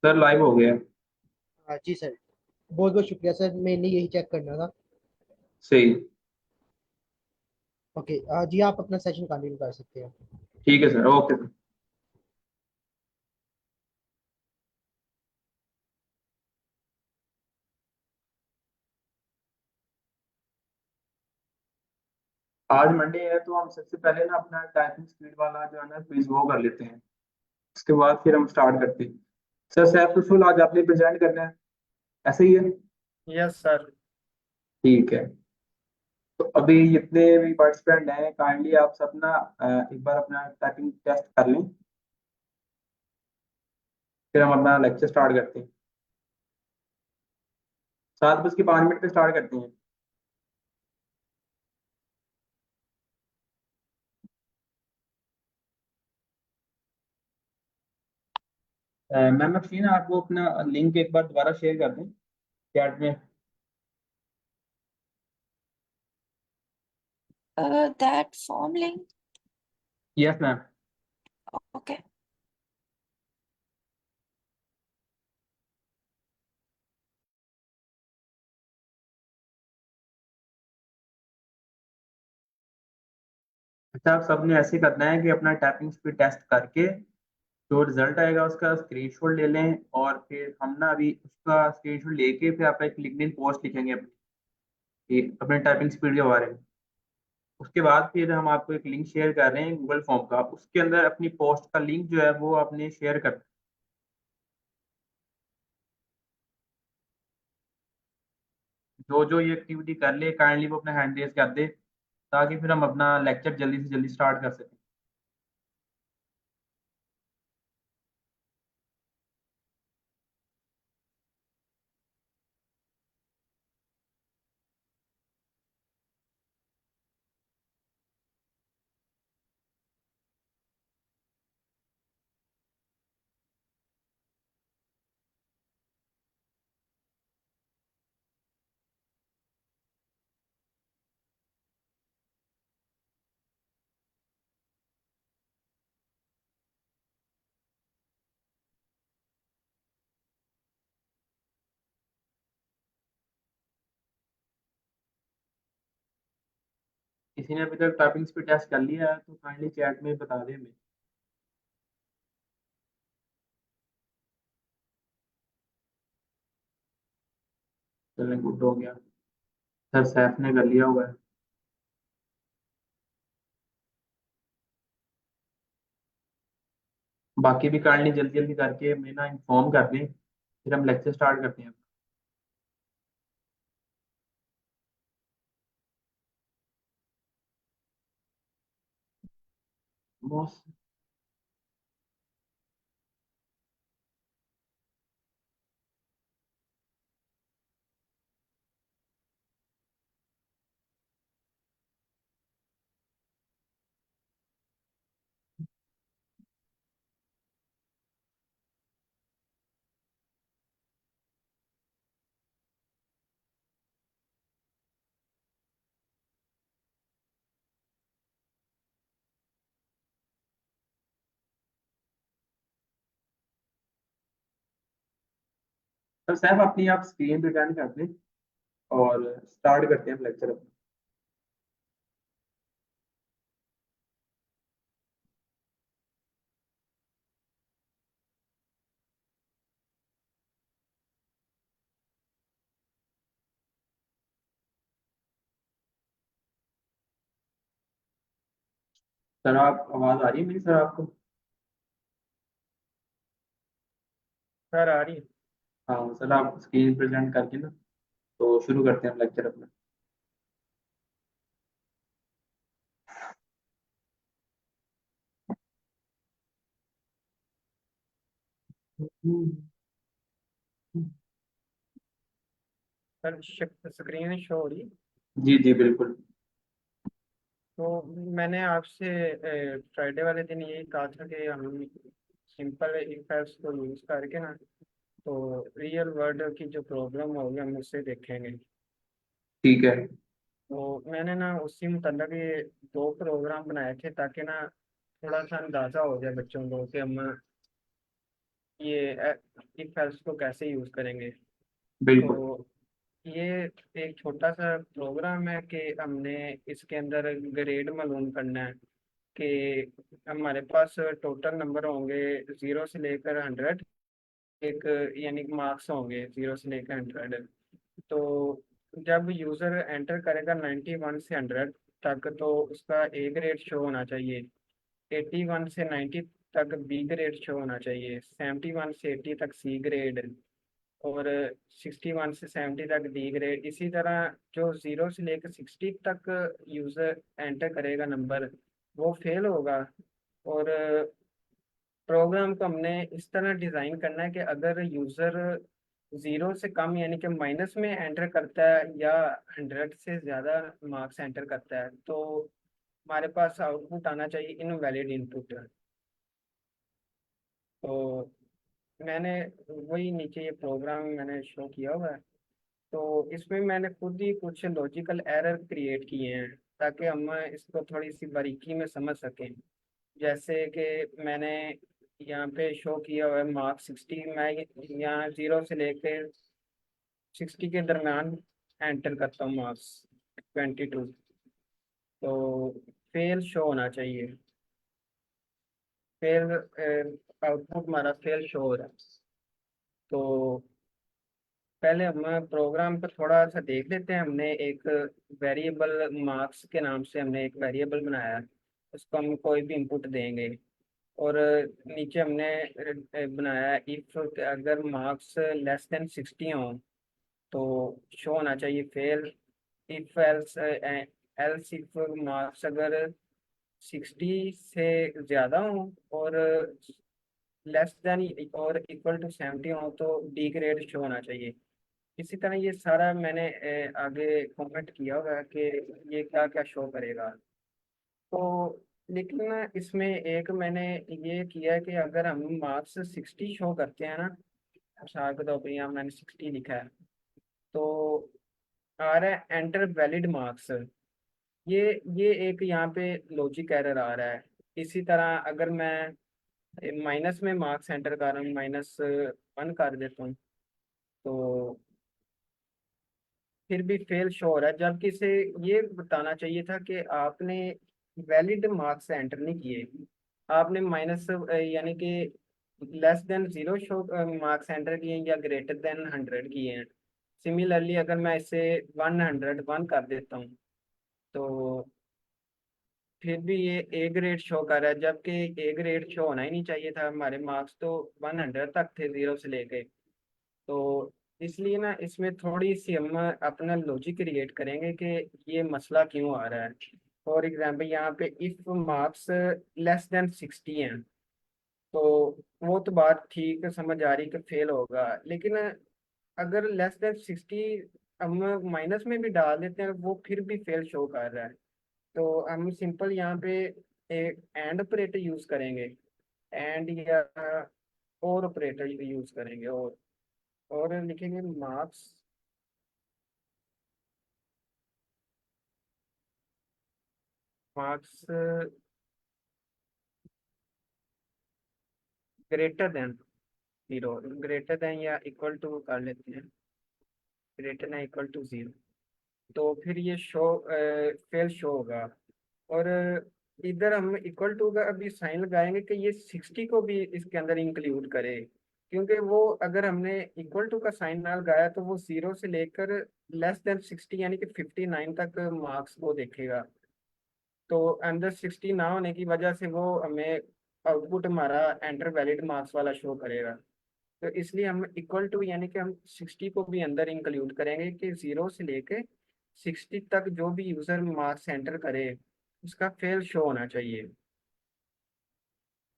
Sir live हो गया। हाँ जी सर। बहुत बहुत शुक्रिया सर, मैंने यही चेक करना था। सही। ओके, जी आप अपना सेशन कंटिन्यू कर सकते हैं। ठीक है सर, ओके सर। आज मंडे है तो हम सबसे पहले ना अपना टाइपिंग स्पीड वाला जो है ना क्विज वो कर लेते हैं। उसके बाद फिर हम स्टार्ट करते हैं। सर सैफ सुशुल आज आपने प्रेजेंट करना है, ऐसे ही है? Yes sir. ठीक है। तो अभी जितने भी पार्टिसिपेंट हैं काइंडली आप सब ना एक बार अपना टाइपिंग टेस्ट कर लें, फिर हम अपना लेक्चर स्टार्ट करते हैं। 7:05 पे स्टार्ट करते हैं। मैम अफशीन आपको अपना लिंक एक बार दोबारा शेयर कर दें चैट में। That form link. Yes ma'am. Okay. अच्छा, आप सबने ऐसे करना है कि अपना टाइपिंग स्पीड टेस्ट करके जो रिजल्ट आएगा उसका स्क्रीनशॉट ले लें, और फिर हम ना अभी उसका स्क्रीनशॉट लेके फिर आप एक लिंक्डइन पोस्ट लिखेंगे अपनी, अपने टाइपिंग स्पीड के बारे में। उसके बाद फिर हम आपको एक लिंक शेयर कर रहे हैं गूगल फॉर्म का, उसके अंदर अपनी पोस्ट का लिंक जो है वो आपने शेयर करना है। जो जो ये एक्टिविटी कर ले काइंडली वो अपने हैंड रेज कर दे, ताकि फिर हम अपना लेक्चर जल्दी से जल्दी स्टार्ट कर सकें। किसी ने अभी तक टाइपिंग स्पीड टेस्ट कर लिया है तो काइंडली चैट में बता दें हमें। चलें, गुड हो गया। सर सैफ ने कर लिया हुआ है। बाकी भी काइंडली जल्दी जल्दी करके हमें ना इन्फॉर्म कर दें, फिर हम लेक्चर स्टार्ट करते हैं। मोस्ट। सर सैफ अपनी आप स्क्रीन पे टर्न कर दें और स्टार्ट करते हैं हम लेक्चर अपना। सर आप आवाज आ रही है मेरी सर आपको? सर आ रही है। हाँ सर, आप स्क्रीन प्रेजेंट करके ना तो शुरू करते हैं हम लेक्चर अपना। सर स्क्रीन शो हो रही है। जी जी बिल्कुल। तो मैंने आपसे फ्राइडे वाले दिन यही कहा था कि हम सिंपल इफेक्ट्स को यूज करके ना तो रियल वर्ल्ड की जो प्रॉब्लम होगी हम उससे देखेंगे। ठीक है। तो मैंने ना उसी मुतल्लिक़ ये दो प्रोग्राम बनाए थे ताकि ना थोड़ा सा अंदाज़ा हो जाए बच्चों को कि हम ये इफ एल्स को कैसे यूज करेंगे। बिल्कुल। तो ये एक छोटा सा प्रोग्राम है कि हमने इसके अंदर ग्रेड मालूम करना है कि हमारे पास टोटल नंबर होंगे 0 से लेकर 100, एक यानी मार्क्स होंगे 0 से लेकर 100। तो जब यूज़र एंटर करेगा 91 से 100 तक तो उसका ए ग्रेड शो होना चाहिए, 81 से 90 तक बी ग्रेड शो होना चाहिए, 71 से 80 तक सी ग्रेड, और 61 से 70 तक डी ग्रेड। इसी तरह जो 0 से लेकर 60 तक यूज़र एंटर करेगा नंबर, वो फेल होगा। और प्रोग्राम को हमने इस तरह डिज़ाइन करना है कि अगर यूज़र 0 से कम यानी कि माइनस में एंटर करता है या 100 से ज़्यादा मार्क्स एंटर करता है तो हमारे पास आउटपुट आना चाहिए इनवैलिड इनपुट। तो मैंने वही नीचे ये प्रोग्राम मैंने शो किया हुआ है। तो इसमें मैंने खुद ही कुछ लॉजिकल एरर क्रिएट किए हैं ताकि हम इसको थोड़ी सी बारीकी में समझ सकें। जैसे कि मैंने यहाँ पे शो किया हुआ है मार्क्स 60, मैं यहाँ 0 से लेकर 60 के दरम्यान एंटर करता हूँ मार्क्स 22, तो फेल शो होना चाहिए। फेल आउटपुट हमारा फेल शो हो रहा है। तो पहले हम प्रोग्राम पर थोड़ा सा देख लेते हैं। हमने एक वेरिएबल मार्क्स के नाम से हमने एक वेरिएबल बनाया है, उसको हम कोई भी इनपुट देंगे। और नीचे हमने बनाया इफ अगर मार्क्स लेस देन 60 हों तो शो होना चाहिए fail. If else else if marks अगर 60 से ज़्यादा हों और लेस देन और इक्वल टू 70 हो तो डी ग्रेड शो होना चाहिए। इसी तरह ये सारा मैंने आगे कमेंट किया होगा कि ये क्या क्या शो करेगा। तो लेकिन ना इसमें एक मैंने ये किया है कि अगर हम मार्क्स 60 शो करते हैं ना, मिसाल के तौर पर यहाँ मैंने 60 लिखा है, तो आ रहा है एंटर वैलिड मार्क्स। ये एक यहाँ पे लॉजिक एरर आ रहा है। इसी तरह अगर मैं माइनस में मार्क्स एंटर कर रहा हूँ, -1 कर देता हूँ, तो फिर भी फेल शो हो रहा है, जबकि इसे ये बताना चाहिए था कि आपने वैलिड मार्क्स एंटर नहीं किए, आपने माइनस यानी कि less than 0 show marks enter किए हैं या ग्रेटर देन 100 किए हैं। सिमिलरली अगर मैं इसे 101 कर देता हूँ तो फिर भी ये ए ग्रेड शो कर रहा है, जबकि ए ग्रेड शो होना ही नहीं चाहिए था। हमारे मार्क्स तो 100 तक थे 0 से लेके। तो इसलिए ना इसमें थोड़ी सी हम अपना लॉजिक क्रिएट करेंगे कि ये मसला क्यों आ रहा है। फॉर एग्जांपल यहाँ पे इफ मार्क्स लेस देन 60 हैं तो वो तो बात ठीक समझ आ रही कि फेल होगा, लेकिन अगर लेस देन 60 हम माइनस में भी डाल देते हैं वो फिर भी फेल शो कर रहा है। तो हम सिंपल यहाँ पे एक एंड ऑपरेटर यूज करेंगे, एंड या और ऑपरेटर यूज करेंगे, और लिखेंगे marks marks greater than 0, greater than या इक्वल टू कर लेते हैं, ग्रेटर देन इक्वल टू 0। तो फिर ये शो फेल शो होगा। और इधर हम इक्वल टू का अभी साइन लगाएंगे कि ये 60 को भी इसके अंदर इंक्लूड करे, क्योंकि वो अगर हमने इक्वल टू का साइन ना लगाया तो वो 0 से लेकर लेस देन 60 यानी कि 59 तक मार्क्स को देखेगा। तो अंदर 60 ना होने की वजह से वो हमें आउटपुट हमारा एंटर वैलिड मार्क्स वाला शो करेगा। तो इसलिए हम इक्वल टू यानी कि हम 60 को भी अंदर इंक्लूड करेंगे कि 0 से लेके 60 तक जो भी यूज़र मार्क्स एंटर करे उसका फेल शो होना चाहिए।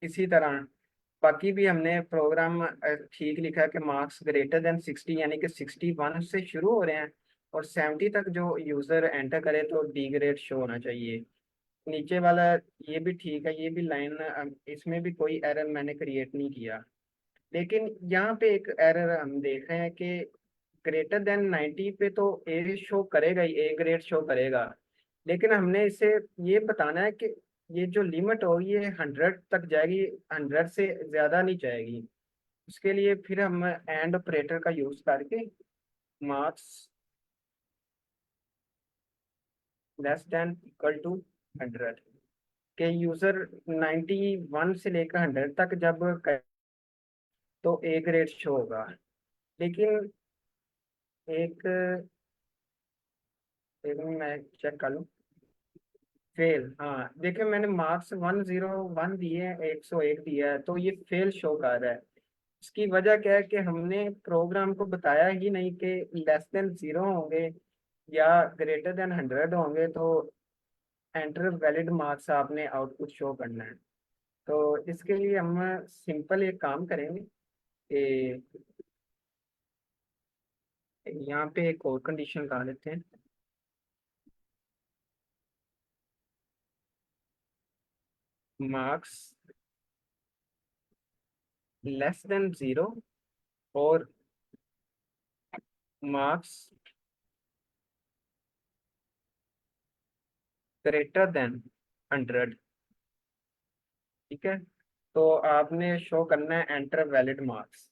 इसी तरह बाकी भी हमने प्रोग्राम ठीक लिखा है कि मार्क्स ग्रेटर देन 60 यानी कि 61 से शुरू हो रहे हैं और 70 तक जो यूज़र एंटर करे तो डी ग्रेड शो होना चाहिए। नीचे वाला ये भी ठीक है, ये भी लाइन इसमें भी कोई एरर मैंने क्रिएट नहीं किया। लेकिन यहाँ पे एक एरर हम देख रहे हैं कि ग्रेटर देन 90 पे तो ए शो करेगा ही, ए ग्रेड शो करेगा, लेकिन हमने इसे ये बताना है कि ये जो लिमिट होगी ये 100 तक जाएगी, 100 से ज़्यादा नहीं जाएगी। उसके लिए फिर हम एंड ऑपरेटर का यूज करके marks less than equal to 100 के यूजर 91 से लेकर 100 तक जब तो ए ग्रेड शो होगा। लेकिन एक एक मिनट मैं चेक कर लूँ। फेल, हाँ देखिए मैंने मार्क्स 101 दिए हैं, 101 दिया है, तो ये फेल शो कर रहा है। इसकी वजह क्या है कि हमने प्रोग्राम को बताया ही नहीं कि लेस देन 0 होंगे या ग्रेटर देन 100 होंगे तो एंटर वैलिड मार्क्स आपने आउटपुट शो करना है। तो इसके लिए हम सिंपल एक काम करेंगे कि यहाँ पे एक और कंडीशन लगा लेते हैं। मार्क्स लेस देन 0 और मार्क्स ग्रेटर देन 100। ठीक है, तो आपने शो करना है एंटर वैलिड मार्क्स।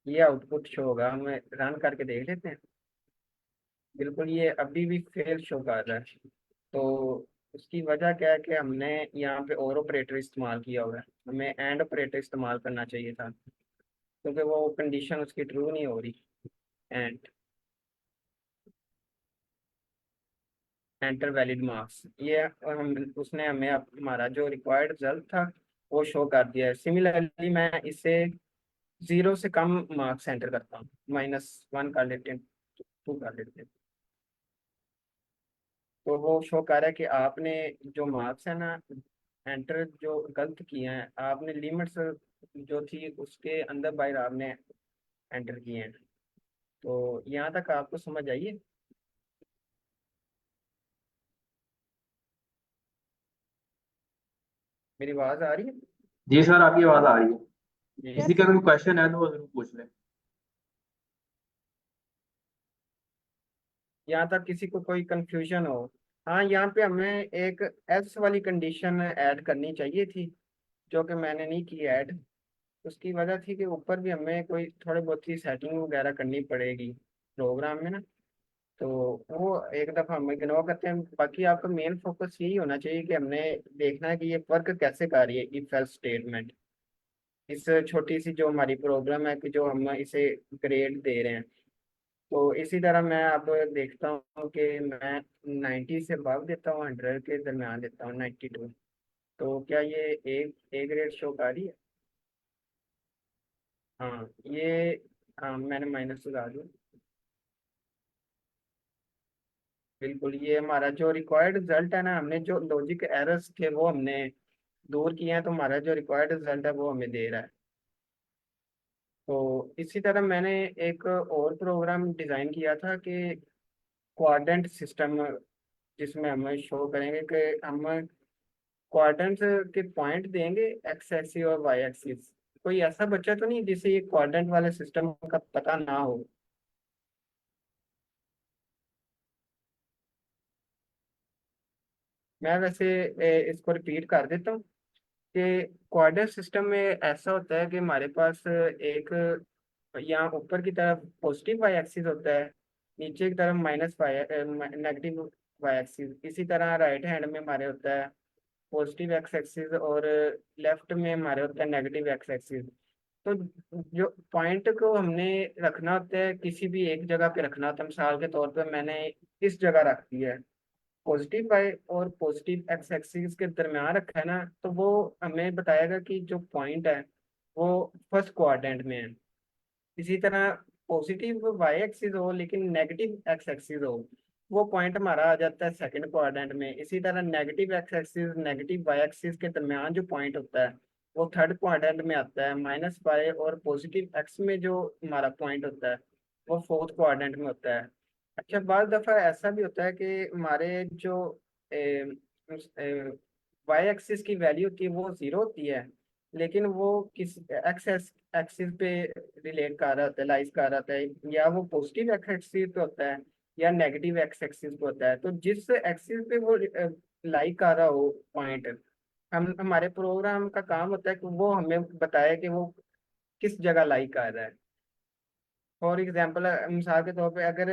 ये आउटपुट शो होगा, हम रन करके देख लेते हैं। बिल्कुल ये अभी भी फेल शो कर रहा है। तो उसकी वजह क्या है कि हमने यहाँ पे और ऑपरेटर इस्तेमाल किया हुआ है, हमें एंड ऑपरेटर इस्तेमाल करना चाहिए था क्योंकि वो कंडीशन उसकी ट्रू नहीं हो रही। एंड एंटर वैलिड मार्क्स, ये हम उसने हमें हमारा जो रिक्वायर्ड रिजल्ट था वो शो कर दिया है। सिमिलरली मैं इसे 0 से कम मार्क्स एंटर करता हूँ, -1 कर लेते हैं, 2 कर लेते हैं, तो वो शो कर रहा है कि आपने जो मार्क्स है ना एंटर जो गलत किए हैं, आपने लिमिट्स जो थी उसके अंदर बाहर आपने एंटर किए हैं। तो यहाँ तक आपको समझ आइए। मेरी आवाज़ आ रही है? जी सर, आपकी आवाज आ रही है। जी। किसी का कोई क्वेश्चन है तो वो जरूर पूछ ले। यहाँ तक किसी को कोई कंफ्यूजन हो? हाँ, यहाँ पे हमें एक एल्स वाली कंडीशन ऐड करनी चाहिए थी जो कि मैंने नहीं की ऐड। उसकी वजह थी कि ऊपर भी हमें कोई थोड़ी बहुत ही सेटिंग वगैरह करनी पड़ेगी प्रोग्राम में ना, तो वो एक दफ़ा हम इग्नोर करते हैं। बाकी आपका मेन फोकस यही होना चाहिए कि हमने देखना है कि ये वर्क कैसे कर रही है इफ एल्स स्टेटमेंट। इस छोटी सी जो हमारी प्रॉब्लम है कि जो हम इसे ग्रेड दे रहे हैं, तो इसी तरह मैं अब देखता हूँ कि मैं 90 से above देता हूँ, 100 के दरमियान देता हूँ, 92। तो क्या ये ए ग्रेड शो कर रही है? हाँ ये, हाँ मैंने माइनस लगा दिया। बिल्कुल ये हमारा जो रिक्वायर्ड रिजल्ट है ना, हमने जो लॉजिक एरर्स थे वो हमने दूर किए हैं, तो हमारा जो रिक्वायर्ड रिजल्ट है वो हमें दे रहा है। तो इसी तरह मैंने एक और प्रोग्राम डिज़ाइन किया था कि क्वाड्रेंट सिस्टम, जिसमें हम शो करेंगे कि हम क्वाड्रेंट के पॉइंट देंगे एक्स एक्सिस और वाई एक्सिस। कोई ऐसा बच्चा तो नहीं जिसे ये क्वाड्रेंट वाले सिस्टम का पता ना हो? मैं वैसे इसको रिपीट कर देता हूँ कि कोऑर्डिनेट सिस्टम में ऐसा होता है कि हमारे पास एक यहाँ ऊपर की तरफ पॉजिटिव वाई एक्सिस होता है, नीचे की तरफ minus Y negative Y axis. इसी तरह राइट हैंड में हमारे होता है पॉजिटिव एक्स एक्सिस और लेफ्ट में हमारे होता है नेगेटिव एक्स एक्सिस। तो जो पॉइंट को हमने रखना होता है किसी भी एक जगह पे रखना होता है, मिसाल के तौर पर मैंने इस जगह रख दिया है, पॉजिटिव वाई और पॉजिटिव एक्स एक्सिस के दरमियान रखा है ना, तो वो हमें बताएगा कि जो पॉइंट है वो फर्स्ट क्वाड्रेंट में है। इसी तरह पॉजिटिव वाई एक्सिस हो लेकिन नेगेटिव एक्स एक्सिस हो, वो पॉइंट हमारा आ जाता है सेकंड क्वाड्रेंट में। इसी तरह negative X axis negative Y axis के दरमियान जो पॉइंट होता है वो थर्ड क्वाड्रेंट में आता है। माइनस वाई और पॉजिटिव एक्स में जो हमारा पॉइंट होता है वो फोर्थ क्वाड्रेंट में होता है। अच्छा, बार दफ़ा ऐसा भी होता है कि हमारे जो वाई एक्सिस की वैल्यू होती है वो 0 होती है, लेकिन वो किस एक्स एक्सिस पे रिलेट कर रहा होता है, लाइज कर रहा होता है, या वो पॉजिटिव एक्स एक्सिस पे होता है या नेगेटिव एक्स एक्सिस पे होता है। तो जिस एक्सिस पे वो लाई कर रहा हो पॉइंट, हम हमारे प्रोग्राम का काम होता है कि वो हमें बताए कि वो किस जगह लाई कर रहा है। फॉर एग्जाम्पल मिसाल के तौर पे अगर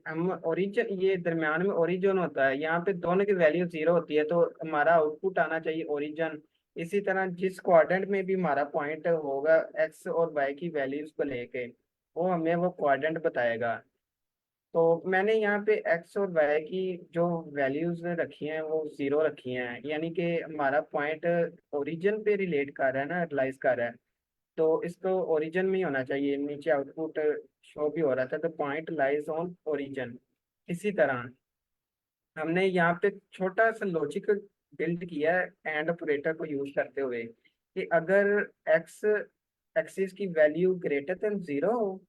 हम ओरिजिन, ये दरम्यान में ओरिजिन होता है, यहाँ पे दोनों की वैल्यू जीरो होती है, तो हमारा आउटपुट आना चाहिए ओरिजिन। इसी तरह जिस क्वाड्रेंट में भी हमारा पॉइंट होगा एक्स और वाई की वैल्यूज को लेके, वो हमें वो क्वाड्रेंट बताएगा। तो मैंने यहाँ पे एक्स और वाई की जो वैल्यूज रखी हैं वो जीरो रखी हैं, यानी कि हमारा पॉइंट ओरिजिन पे रिलेट कर रहा है ना, रिलाइज कर रहा है। तो इसको ओरिजिन में ही होना चाहिए, नीचे आउटपुट शो भी हो रहा था, तो पॉइंट लाइज ऑन ओरिजिन। इसी तरह हमने यहाँ पे छोटा सा लॉजिक बिल्ड किया है एंड ऑपरेटर को यूज करते हुए, कि अगर एक्स एक्सिस की वैल्यू ग्रेटर देन जीरो हो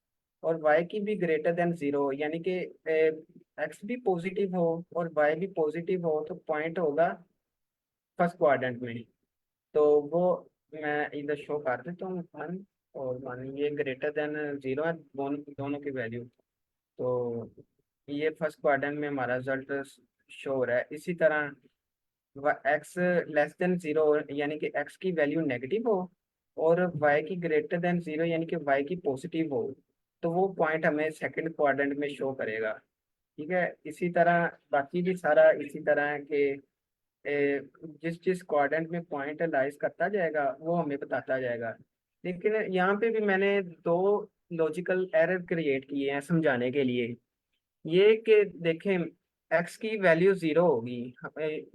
और वाई की भी ग्रेटर देन जीरो हो, यानी कि एक्स भी पॉजिटिव हो और वाई भी पॉजिटिव हो, तो पॉइंट होगा फर्स्ट क्वाड्रेंट में। तो वो मैं इधर शो कर देता हूँ वन, और वन ये ग्रेटर देन जीरो है दोनों दोनों की वैल्यू। तो ये फर्स्ट क्वाड्रेंट में हमारा रिजल्ट शो हो रहा है। इसी तरह एक्स लेस देन जीरो, यानी कि एक्स की वैल्यू नेगेटिव हो और वाई की ग्रेटर देन जीरो, यानी कि वाई की पॉजिटिव हो, तो वो पॉइंट हमें सेकंड क्वाड्रेंट में शो करेगा। ठीक है, इसी तरह बाकी भी सारा इसी तरह है कि जिस जिस क्वाड्रेंट में पॉइंट लाइज करता जाएगा वो हमें बताता जाएगा। लेकिन यहाँ पे भी मैंने दो लॉजिकल एरर क्रिएट किए हैं समझाने के लिए। ये कि देखें, एक्स की वैल्यू जीरो होगी,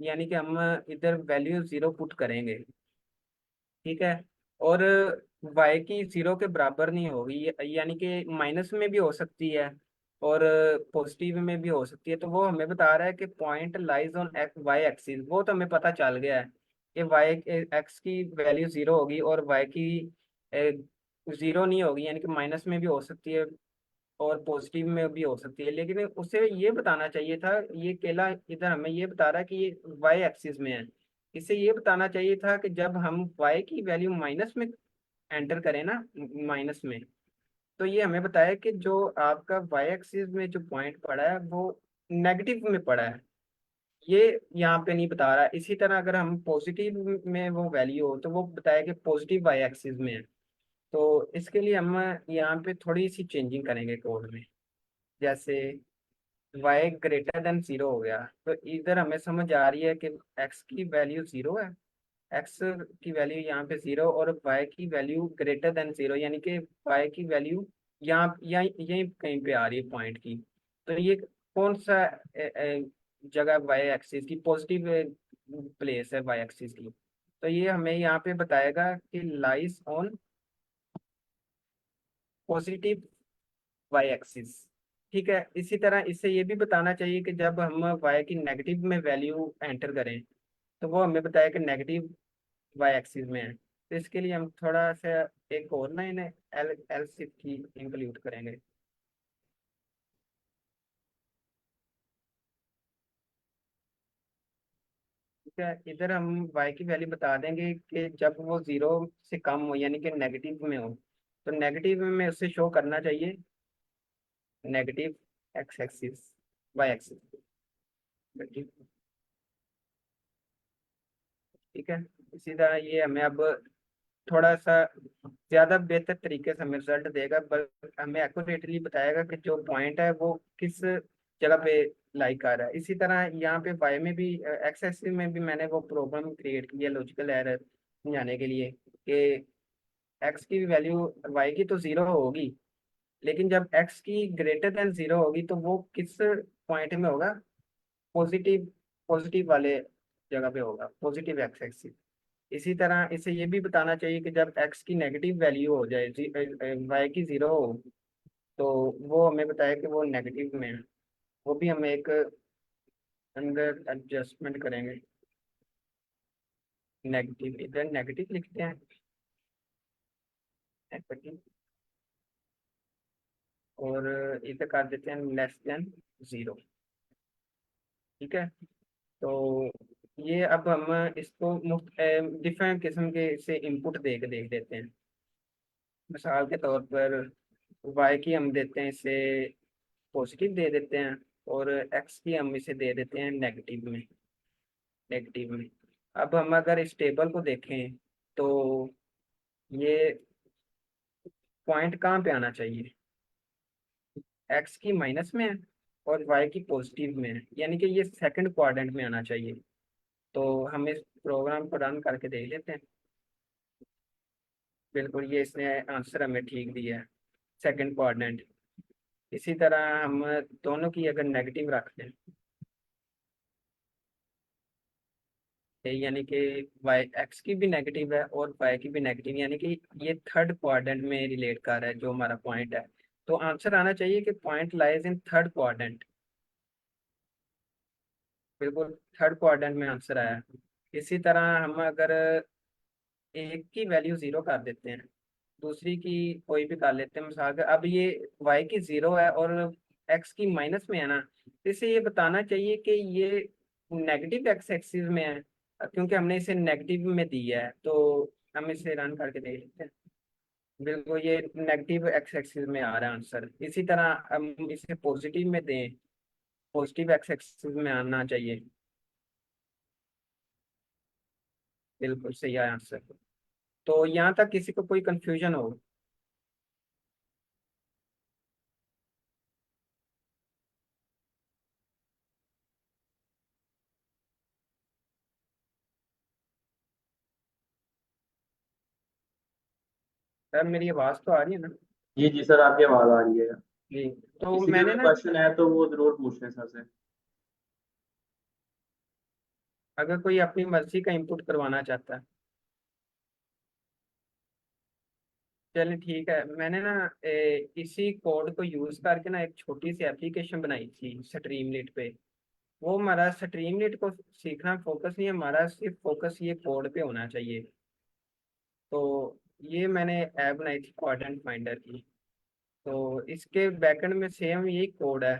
यानी कि हम इधर वैल्यू जीरो पुट करेंगे, ठीक है, और वाई की जीरो के बराबर नहीं होगी, यानी कि माइनस में भी हो सकती है और पॉजिटिव में भी हो सकती है। तो वो हमें बता रहा है कि point lies on Y axis, वो तो हमें पता चल गया है कि वाई एक्स की वैल्यू जीरो होगी और वाई की जीरो नहीं होगी, यानी कि माइनस में भी हो सकती है और पॉजिटिव में भी हो सकती है। लेकिन उसे ये बताना चाहिए था, ये केला इधर हमें ये बता रहा है कि ये वाई एक्सिस में है, इसे ये बताना चाहिए था कि जब हम वाई की वैल्यू माइनस में एंटर करें ना, माइनस में, तो ये हमें बताया कि जो आपका वाई एक्सिस में जो पॉइंट पड़ा है वो नेगेटिव में पड़ा है, ये यहाँ पे नहीं बता रहा। इसी तरह अगर हम पॉजिटिव में वो वैल्यू हो तो वो बताया कि पॉजिटिव वाई एक्सिस में है। तो इसके लिए हम यहाँ पे थोड़ी सी चेंजिंग करेंगे कोड में। जैसे y ग्रेटर देन जीरो हो गया, तो इधर हमें समझ आ रही है कि x की वैल्यू जीरो है, x की वैल्यू यहाँ पे जीरो और y की वैल्यू ग्रेटर देन जीरो, यानी कि y की वैल्यू यहाँ यहाँ यहीं कहीं पे आ रही है पॉइंट की। तो ये कौन सा जगह y एक्सिस की पॉजिटिव प्लेस है y एक्सिस की, तो ये हमें यहाँ पे बताएगा कि lies on positive Y axis. ठीक है, इसी तरह इससे ये भी बताना चाहिए कि जब हम वाई की नेगेटिव में वैल्यू एंटर करें तो वो हमें बताया कि नेगेटिव वाई एक्सिस में है। तो इसके लिए हम थोड़ा सा एक और लाइन है एल एल की इंक्लूड करेंगे। ठीक है, इधर हम वाई की वैल्यू बता देंगे कि जब वो जीरो से कम हो, यानी कि नेगेटिव में हो, तो नेगेटिव में उसे शो करना चाहिए negative X axis Y axis. ठीक है, इसी तरह ये हमें अब थोड़ा सा ज्यादा बेहतर तरीके से हमें रिजल्ट देगा, बल्कि हमें एक्यूरेटली बताएगा कि जो पॉइंट है वो किस जगह पे लाई कर रहा है। इसी तरह यहाँ पे वाई में भी एक्स एक्सिस में भी मैंने वो प्रॉब्लम क्रिएट किया लॉजिकल एरर समझाने के लिए कि एक्स की वैल्यू वाई की तो जीरो होगी, लेकिन जब एक्स की ग्रेटर देन जीरो होगी तो वो किस पॉइंट में होगा, पॉजिटिव पॉजिटिव वाले जगह पे होगा, पॉजिटिव एक्स एक्सिस। इसी तरह इसे ये भी बताना चाहिए कि जब x की नेगेटिव वैल्यू हो जाए, y की जीरो हो, तो वो हमें बताया कि वो नेगेटिव में है। वो भी हम एक अंदर एडजस्टमेंट करेंगे, नेगेटिव इधर नेगेटिव लिखते हैं नेगेटिव, और इधर कर देते हैं लेस देन जीरो। ठीक है, तो ये अब हम इसको डिफरेंट किस्म के से इनपुट देख देते हैं। मिसाल के तौर पर y की हम देते हैं इसे पॉजिटिव दे देते हैं और एक्स की हम इसे दे देते हैं नेगेटिव में, नेगेटिव में। अब हम अगर इस टेबल को देखें तो ये पॉइंट कहाँ पे आना चाहिए, एक्स की माइनस में है और वाई की पॉजिटिव में है, यानी कि ये सेकंड क्वाड्रेंट में आना चाहिए। तो हम इस प्रोग्राम को रन करके देख लेते हैं। बिल्कुल ये इसने आंसर हमें ठीक दिया है, सेकंड क्वाड्रेंट। इसी तरह हम दोनों की अगर नेगेटिव रखते हैं, यानी कि वाई एक्स की भी नेगेटिव है और वाई की भी नेगेटिव, यानी कि ये थर्ड क्वाड्रेंट में रिलेट कर रहा है जो हमारा पॉइंट है। तो आंसर आना चाहिए कि point lies in third quadrant. बिल्कुल थर्ड क्वाड्रेंट में आंसर आया। इसी तरह हम अगर एक की वैल्यू जीरो कर देते हैं, दूसरी की कोई भी कर लेते हैं, मिसाल का अब ये वाई की जीरो है और एक्स की माइनस में है ना, तो इसे ये बताना चाहिए कि ये नेगेटिव एक्स एक्सिस में है, क्योंकि हमने इसे नेगेटिव में दिया है। तो हम इसे रन करके देख लेते हैं। बिल्कुल ये नेगेटिव एक्स एक्सिस में आ रहा है आंसर। इसी तरह हम इसे पॉजिटिव में दें, पॉजिटिव एक्स एक्सिस में आना चाहिए। बिल्कुल सही आया आंसर। तो यहाँ तक किसी को कोई कंफ्यूजन हो? सर मेरी आवाज़ तो आ रही है ना? जी जी सर, आपकी आवाज़ आ रही है। जी। तो किसी का मैंने भी ना, क्वेश्चन है तो वो जरूर पूछ लें सर से। अगर कोई अपनी मर्जी का इंपुट करवाना चाहता है, चलिए ठीक है। मैंने ना इसी कोड को यूज़ करके ना एक छोटी सी एप्लीकेशन बनाई थी स्ट्रीमलीट पे। वो हमारा स्ट्रीमलीट को सीखना फोकस नहीं है, हमारा सिर्फ फोकस ये कोड पे होना चाहिए। तो ये मैंने ऐप बनाई थी क्वाड्रेंट फाइंडर की। तो इसके बैकएंड में सेम यही कोड है।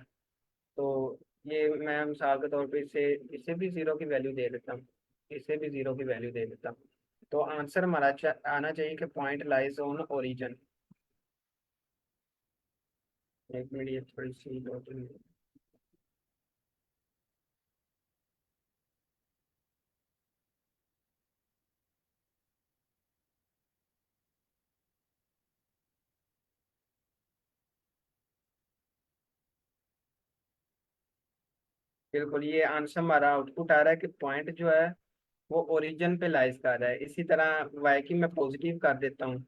तो ये मैं मिसाल के तौर पे इसे इसे भी जीरो की वैल्यू दे देता हूँ, इसे भी जीरो की वैल्यू दे देता हूँ। तो आंसर हमारा आना चाहिए कि पॉइंट लाइज ऑन ओरिजिन। एक मिनट, ये थोड़ी सी लोडिंग। बिल्कुल ये आंसर हमारा आउटपुट आ रहा है कि पॉइंट जो है वो ओरिजिन पे लाइज कर रहा है। इसी तरह वाई की मैं पॉजिटिव कर देता हूँ,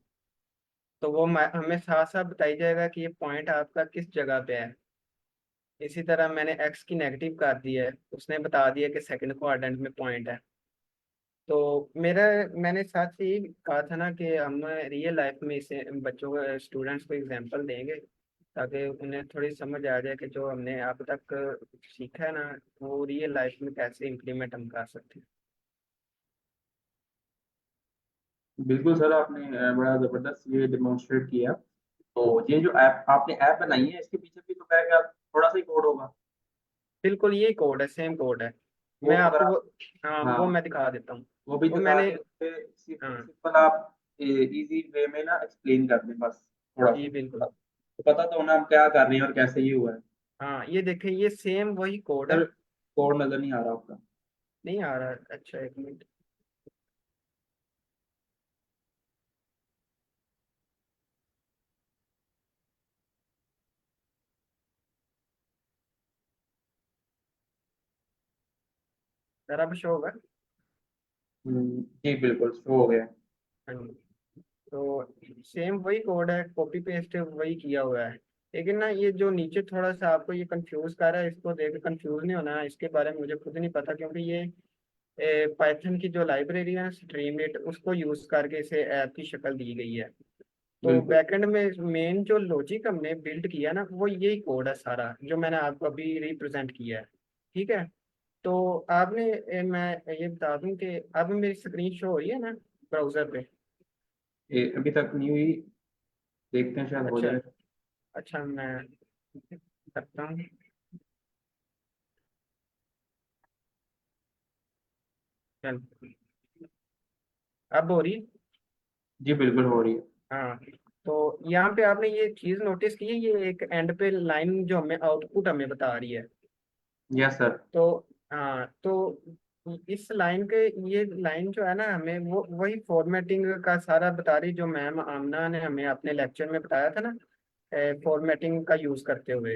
तो वो हमें साफ साफ बताई जाएगा कि ये पॉइंट आपका किस जगह पे है। इसी तरह मैंने एक्स की नेगेटिव कर दी है, उसने बता दिया कि सेकंड क्वाड्रेंट में पॉइंट है। तो मेरा मैंने साथ ही यही कहा था ना कि हम रियल लाइफ में इसे बच्चों को, स्टूडेंट्स को एग्जांपल देंगे, ताकि उन्हें थोड़ी समझ आ जाए कि जो हमने अब तक सीखा है ना, वो रियल लाइफ में कैसे इम्प्लीमेंट हम कर सकते हैं। बिल्कुल सर, आपने बड़ा जबरदस्त ये डेमोन्स्ट्रेट किया। तो ये जो ऐप आपने ऐप बनाई है, इसके पीछे भी तो क्या थोड़ा सा ही कोड होगा? बिल्कुल यही कोड है, सेम कोड है। वो मैं अगर आपको आप, हाँ हाँ, वो मैं दिखा देता हूँ। वो भी वो दिखा मैंने, के उस पे हाँ सिंपल आप इजी वे में ना एक्सप्लेन कर दें बस, थोड़ा जी बिल्कुल। सा तो पता तो होना हम क्या कर रहे हैं और कैसे ये हुआ है। हाँ ये देखें, ये सेम वही कोड है। सर कोड नजर नहीं आ रहा आपका? नहीं आ रहा? अच्छा एक मिनट। जरा भी शो होगा। जी बिल्कुल शो हो गया। हाँ जी। तो सेम वही कोड है, कॉपी पेस्ट वही किया हुआ है। लेकिन ना ये जो नीचे थोड़ा सा आपको ये कंफ्यूज कर रहा है, इसको देख के कंफ्यूज नहीं होना है। इसके बारे में मुझे खुद नहीं पता, क्योंकि ये पाइथन की जो लाइब्रेरी है स्ट्रीमलीट, उसको यूज करके इसे ऐप की शक्ल दी गई है। तो बिल्कुल बैकएंड में मेन जो लॉजिक हमने बिल्ड किया ना, वो यही कोड है सारा जो मैंने आपको अभी रिप्रेजेंट किया है। ठीक है। तो आपने मैं ये बता दूं कि अब मेरी स्क्रीन शो हो रही है ना ब्राउजर पे? ये अभी तक नहीं हुई, देखते हैं शायद हो अच्छा। जाए। अच्छा मैं करता हूँ। चल, अब हो रही है? जी बिल्कुल हो रही है। हाँ। तो यहाँ पे आपने ये चीज नोटिस की है, ये एक एंड पे लाइन जो हमें आउटपुट हमें बता रही है। Yes sir. तो हाँ, तो इस लाइन के, ये लाइन जो है ना, हमें वो वही फॉर्मेटिंग का सारा बता रही, जो मैम आमना ने हमें अपने लेक्चर में बताया था ना, फॉर्मेटिंग का यूज करते हुए।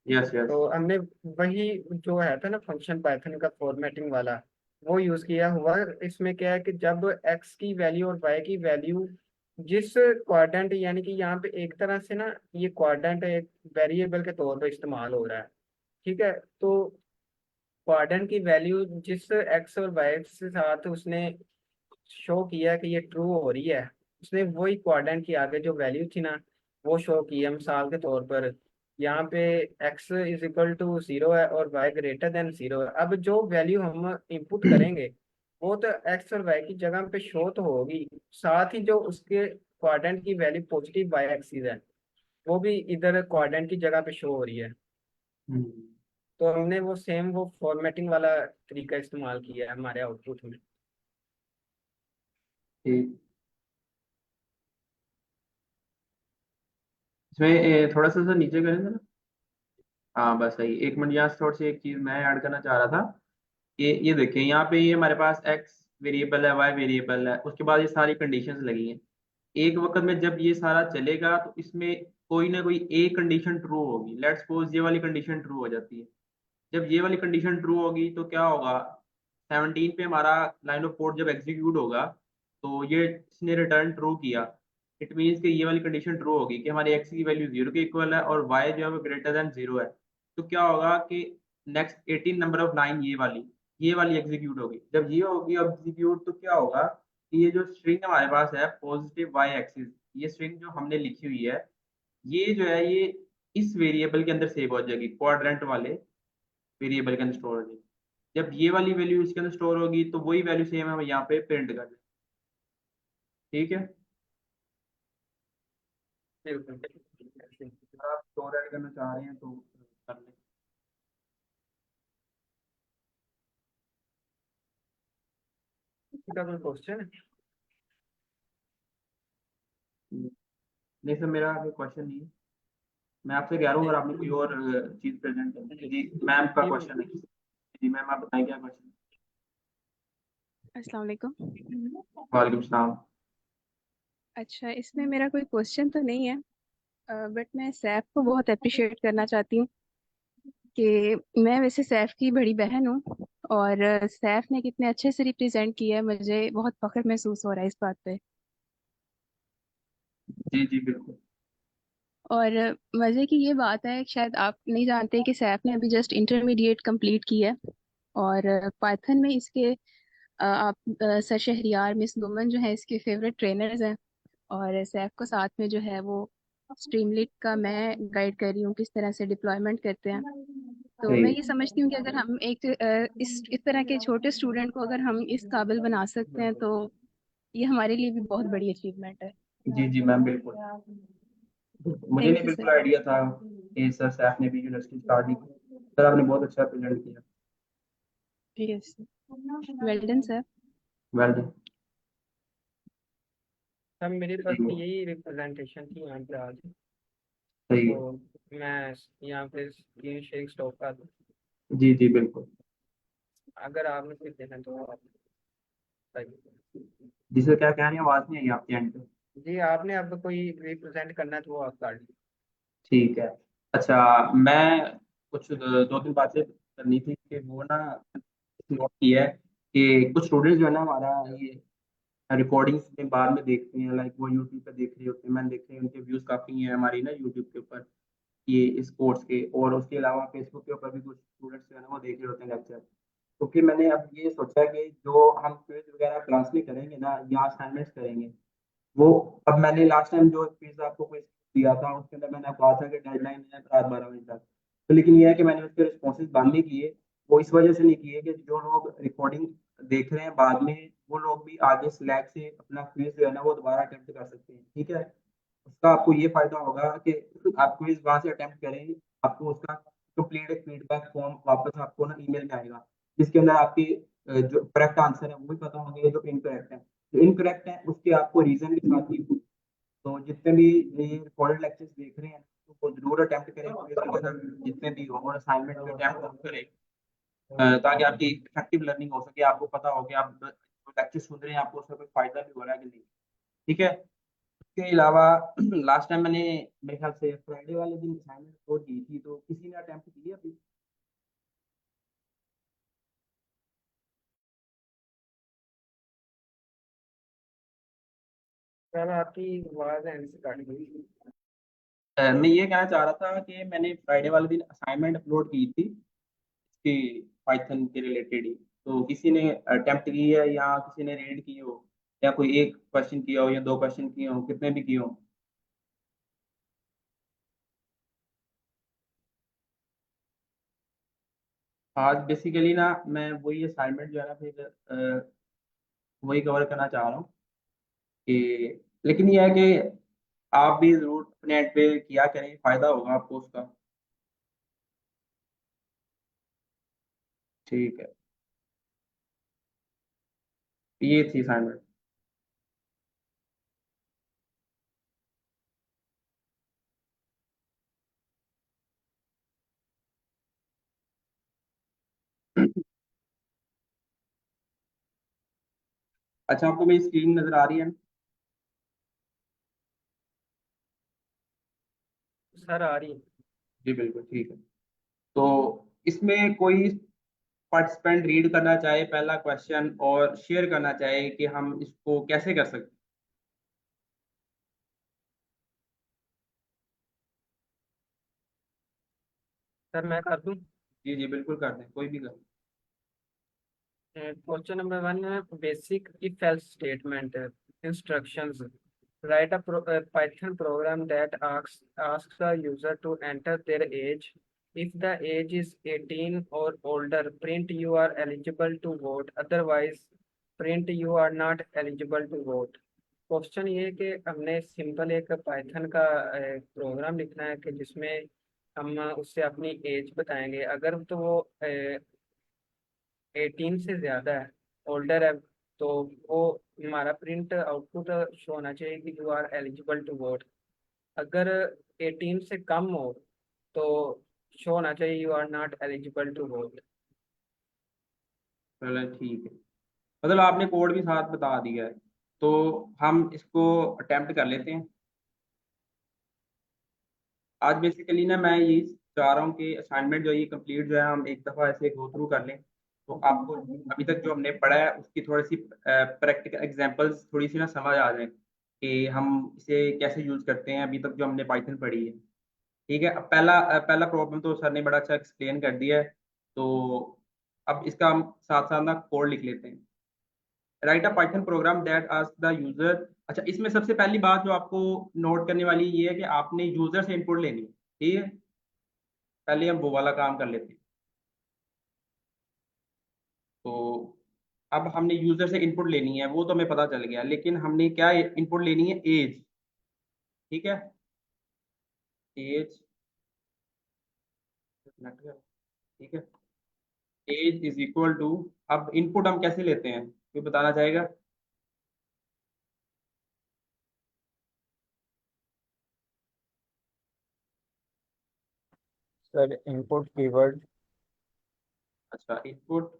Yes yes. तो हमने वही जो है था ना फंक्शन पाइथन का फॉर्मेटिंग वाला, वो यूज किया हुआ। इसमें क्या है कि जब एक्स की वैल्यू और वाई की वैल्यू जिस क्वाड्रेंट, यानी कि यहाँ पे एक तरह से ना ये क्वाड्रेंट एक वेरिएबल के तौर पर इस्तेमाल हो रहा है, ठीक है। तो क्वाड्रेंट की वैल्यू जिस एक्स और वाई के साथ उसने शो किया कि ये ट्रू हो रही है, उसने वही क्वाड्रेंट की आगे जो वैल्यू थी ना वो शो की है। मिसाल के तौर पर यहाँ पे x इज इक्वल टू 0 है और y ग्रेटर देन 0 है। अब जो वैल्यू हम इनपुट करेंगे वो तो x और y की जगह पे शो तो होगी, साथ ही जो उसके क्वाड्रेंट की वैल्यू पॉजिटिव y एक्सिस है वो भी इधर क्वाड्रेंट की जगह पे शो हो रही है। हम्म, तो हमने वो सेम वो फॉर्मेटिंग वाला तरीका इस्तेमाल किया है हमारे आउटपुट में। ठीक। इसमें थोड़ा सा नीचे करें जरा। हाँ बस सही, एक मिनट, यहाँ से थोड़ी सी एक चीज मैं ऐड करना चाह रहा था कि ये देखिए यहाँ पे ये हमारे पास एक्स वेरिएबल है, वाई वेरिएबल है, उसके बाद ये सारी कंडीशंस लगी हैं। एक वक्त में जब ये सारा चलेगा तो इसमें कोई ना कोई एक कंडीशन ट्रू होगी। लेट्स सपोज ये वाली कंडीशन ट्रू हो जाती है। जब ये वाली कंडीशन ट्रू होगी तो क्या होगा, 17 पे हमारा लाइन ऑफ कोड जब एग्जीक्यूट होगा तो ये इसने रिटर्न ट्रू किया। इट मीन्स कि ये वाली कंडीशन ट्रू होगी कि हमारे एक्स की वैल्यू 0 के इक्वल है और वाई जो है वो ग्रेटर देन 0 है। तो क्या होगा कि नेक्स्ट 18 नंबर ऑफ लाइन ये वाली एग्जीक्यूट होगी। जब ये होगी एग्जीक्यूट तो क्या होगा कि ये जो स्ट्रिंग हमारे पास है पॉजिटिव वाई एक्सिस, ये स्ट्रिंग जो हमने लिखी हुई है ये जो है ये इस वेरिएबल के अंदर सेव हो जाएगी, क्वाड्रेंट वाले वेरिएबल के अंदर स्टोर हो जाएगी। जब ये वाली वैल्यू इसके अंदर स्टोर होगी तो वही वैल्यू सेम हम यहाँ पे प्रिंट कर दें। ठीक है। बिल्कुल। अगर आप स्टोर ऐड करना चाह रहे हैं तो कर लें। इसका कोई क्वेश्चन है? नहीं सर, मेरा कोई क्वेश्चन नहीं है। मैं आपसे कह रहा हूँ अगर आपने कोई और चीज प्रेजेंट करनी है। जी मैम का जी क्वेश्चन है। जी मैम आप बताएं क्या क्वेश्चन। अस्सलाम वालेकुम। वालेकुम सलाम। अच्छा, इसमें मेरा कोई क्वेश्चन तो नहीं है, बट मैं सैफ को बहुत अप्रिशिएट करना चाहती हूँ कि मैं वैसे सैफ की बड़ी बहन हूँ, और सैफ ने कितने अच्छे से रिप्रेजेंट किया है, मुझे बहुत फख्र महसूस हो रहा है इस बात पे। जी जी बिल्कुल। और मज़े की ये बात है, शायद आप नहीं जानते कि सैफ ने अभी जस्ट इंटरमीडिएट कंप्लीट की है, और पाइथन में इसके आप सर शहरियार मिस गुमन जो है इसके फेवरेट ट्रेनर्स हैं, और सैफ को साथ में जो है वो स्ट्रीमलीट का मैं गाइड कर रही हूँ किस तरह से डिप्लॉयमेंट करते हैं। तो मैं सही। ये समझती हूँ कि अगर हम एक इस तरह के छोटे स्टूडेंट को अगर हम इस काबिल बना सकते हैं तो ये हमारे लिए भी बहुत बड़ी अचीवमेंट है। जी जी मैम बिल्कुल। मुझे नहीं थैंक यू बिल्कुल सर। आइडिया था कि सर सैफ ने भी यूनिवर्सिटी स्टार्ट की। सर आपने बहुत अच्छा प्रेजेंट किया। Yes, well done sir. Well done. सब मेरे पास सही है। यही रिप्रेजेंटेशन थी यहाँ पे आज। सही है। तो मैं यहाँ पे स्क्रीन शेयर स्टॉप कर दूँ? जी जी बिल्कुल। अगर आपने कुछ देना तो आप बताइए। जी सर क्या कह रहे हैं, आवाज नहीं आई आपके एंड पे। जी आपने अब कोई रिप्रेजेंट करना है तो वो आप कर लीजिए। ठीक है। अच्छा, मैं कुछ दो तीन बातें करनी थी कि वो ना नोट किया है कि कुछ स्टूडेंट्स जो है ना हमारा ये रिकॉर्डिंग्स में बाद में देखते हैं, लाइक वो यूट्यूब पे देख रहे होते हैं, मैंने देखे हैं उनके व्यूज काफी हैं हमारी ना यूट्यूब के ऊपर ये इस कोर्स के, और उसके अलावा फेसबुक के ऊपर भी कुछ स्टूडेंट्स जो है ना वो देख रहे होते हैं लेक्चर। तो फिर मैंने अब ये सोचा कि जो हम क्विज वगैरह क्लास में करेंगे ना या असाइनमेंट्स करेंगे वो, अब मैंने लास्ट टाइम जो क्विज आपको क्विज दिया था उसके अंदर मैंने कहा था कि डेडलाइन है रात 12 बजे तक। तो लेकिन ये है कि मैंने उसके रिस्पॉन्सेज बाद में किए। वो इस वजह से नहीं किए कि जो लोग रिकॉर्डिंग देख रहे हैं बाद में वो लोग भी आगे स्लैक से अपना क्विज जो है ना वो दोबारा अटेम्प्ट कर सकते हैं। ठीक है। उसका आपको ये फायदा होगा कि आप क्विज वहां से अटेम्प्ट करें, आपको उसका कंप्लीट एक फीडबैक फॉर्म वापस आपको ना ईमेल में आएगा जिसके अंदर आपके जो करेक्ट आंसर है वो भी पता होंगे, जो इनकरेक्ट है जो इनकरेक्ट है उसके आपको रीजन भी साथ ही। तो जितने भी ये रिकॉर्डेड लेक्चर्स देख रहे हैं तो वो जरूर अटेम्प्ट करें quiz वगैरह जितने भी हो, और असाइनमेंट भी अटेम्प्ट जरूर करें। ताकि आपकी इफेक्टिव लर्निंग हो सके, आपको पता हो कि आप लेक्चर सुन रहे हैं, आपको उसका कोई फायदा भी हो रहा है कि नहीं। ठीक है। इसके अलावा लास्ट टाइम मैंने मेरे ख्याल से फ्राइडे वाले दिन असाइनमेंट अपलोड की थी, तो किसी ने अटेम्प्ट की अभी? सर आपकी आवाज़ एंड से कट गई। मैं ये कहना चाह रहा था कि मैंने फ्राइडे वाले दिन असाइनमेंट अपलोड की थी कि पाइथन के रिलेटेड ही, तो किसी ने अटेम्प्ट की है या किसी ने रीड की हो, या कोई एक क्वेश्चन किया हो या दो क्वेश्चन किए हो, कितने भी किए हो? आज बेसिकली ना मैं वही असाइनमेंट जो है ना फिर वही कवर करना चाह रहा हूँ कि, लेकिन ये है कि आप भी जरूर अपने एंड पे किया करें, फायदा होगा आपको उसका। ठीक है, ये थी असाइनमेंट। अच्छा, आपको मेरी स्क्रीन नजर आ रही है? सर आ रही है। जी बिल्कुल ठीक है। तो इसमें कोई पार्टिसिपेंट रीड करना चाहे पहला क्वेश्चन और शेयर करना चाहे कि हम इसको कैसे कर सकते सर मैं कर दूं। हैं? जी जी बिल्कुल कर दें, कोई भी कर। क्वेश्चन नंबर 1 है basic if else statement instructions. Write a Python program that asks the user to enter their age. If the age is 18 or older, print you are eligible to vote. Otherwise, print you are not eligible to vote. Question ये है कि हमने simple एक Python का programme लिखना है कि जिसमें हम उससे अपनी एज बताएंगे। अगर तो वो 18 से ज़्यादा है, ओल्डर है, तो वो हमारा प्रिंट आउटपुट शो होना चाहिए कि you are eligible to vote. अगर 18 से कम हो तो शो होना चाहिए you are not eligible to vote. चलो ठीक है, मतलब आपने कोड भी साथ बता दिया है, तो हम इसको अटेम्प्ट कर लेते हैं। आज बेसिकली ना मैं यही चाह रहा हूँ कि असाइनमेंट जो है ये कंप्लीट जो है हम एक दफ़ा ऐसे गो थ्रू कर लें, तो आपको अभी तक जो हमने पढ़ा है उसकी थोड़ी सी प्रैक्टिकल एग्जांपल्स थोड़ी सी ना समझ आ जाए कि हम इसे कैसे यूज़ करते हैं अभी तक जो हमने पाइथन पढ़ी है। ठीक है, अब पहला प्रॉब्लम तो सर ने बड़ा अच्छा एक्सप्लेन कर दिया है, तो अब इसका हम साथ साथ ना कोड लिख लेते हैं। Right a Python program that ask the user. अच्छा, इसमें सबसे पहली बात जो आपको नोट करने वाली ये है कि आपने यूजर से इनपुट लेनी है। ठीक है, पहले हम वो वाला काम कर लेते हैं। तो अब हमने यूजर से इनपुट लेनी है वो तो हमें पता चल गया, लेकिन हमने क्या इनपुट लेनी है? एज। ठीक है, एज। ठीक है, एज इज इक्वल टू, अब इनपुट हम कैसे लेते हैं कोई बताना चाहेगा? Sir input keyword. अच्छा, इनपुट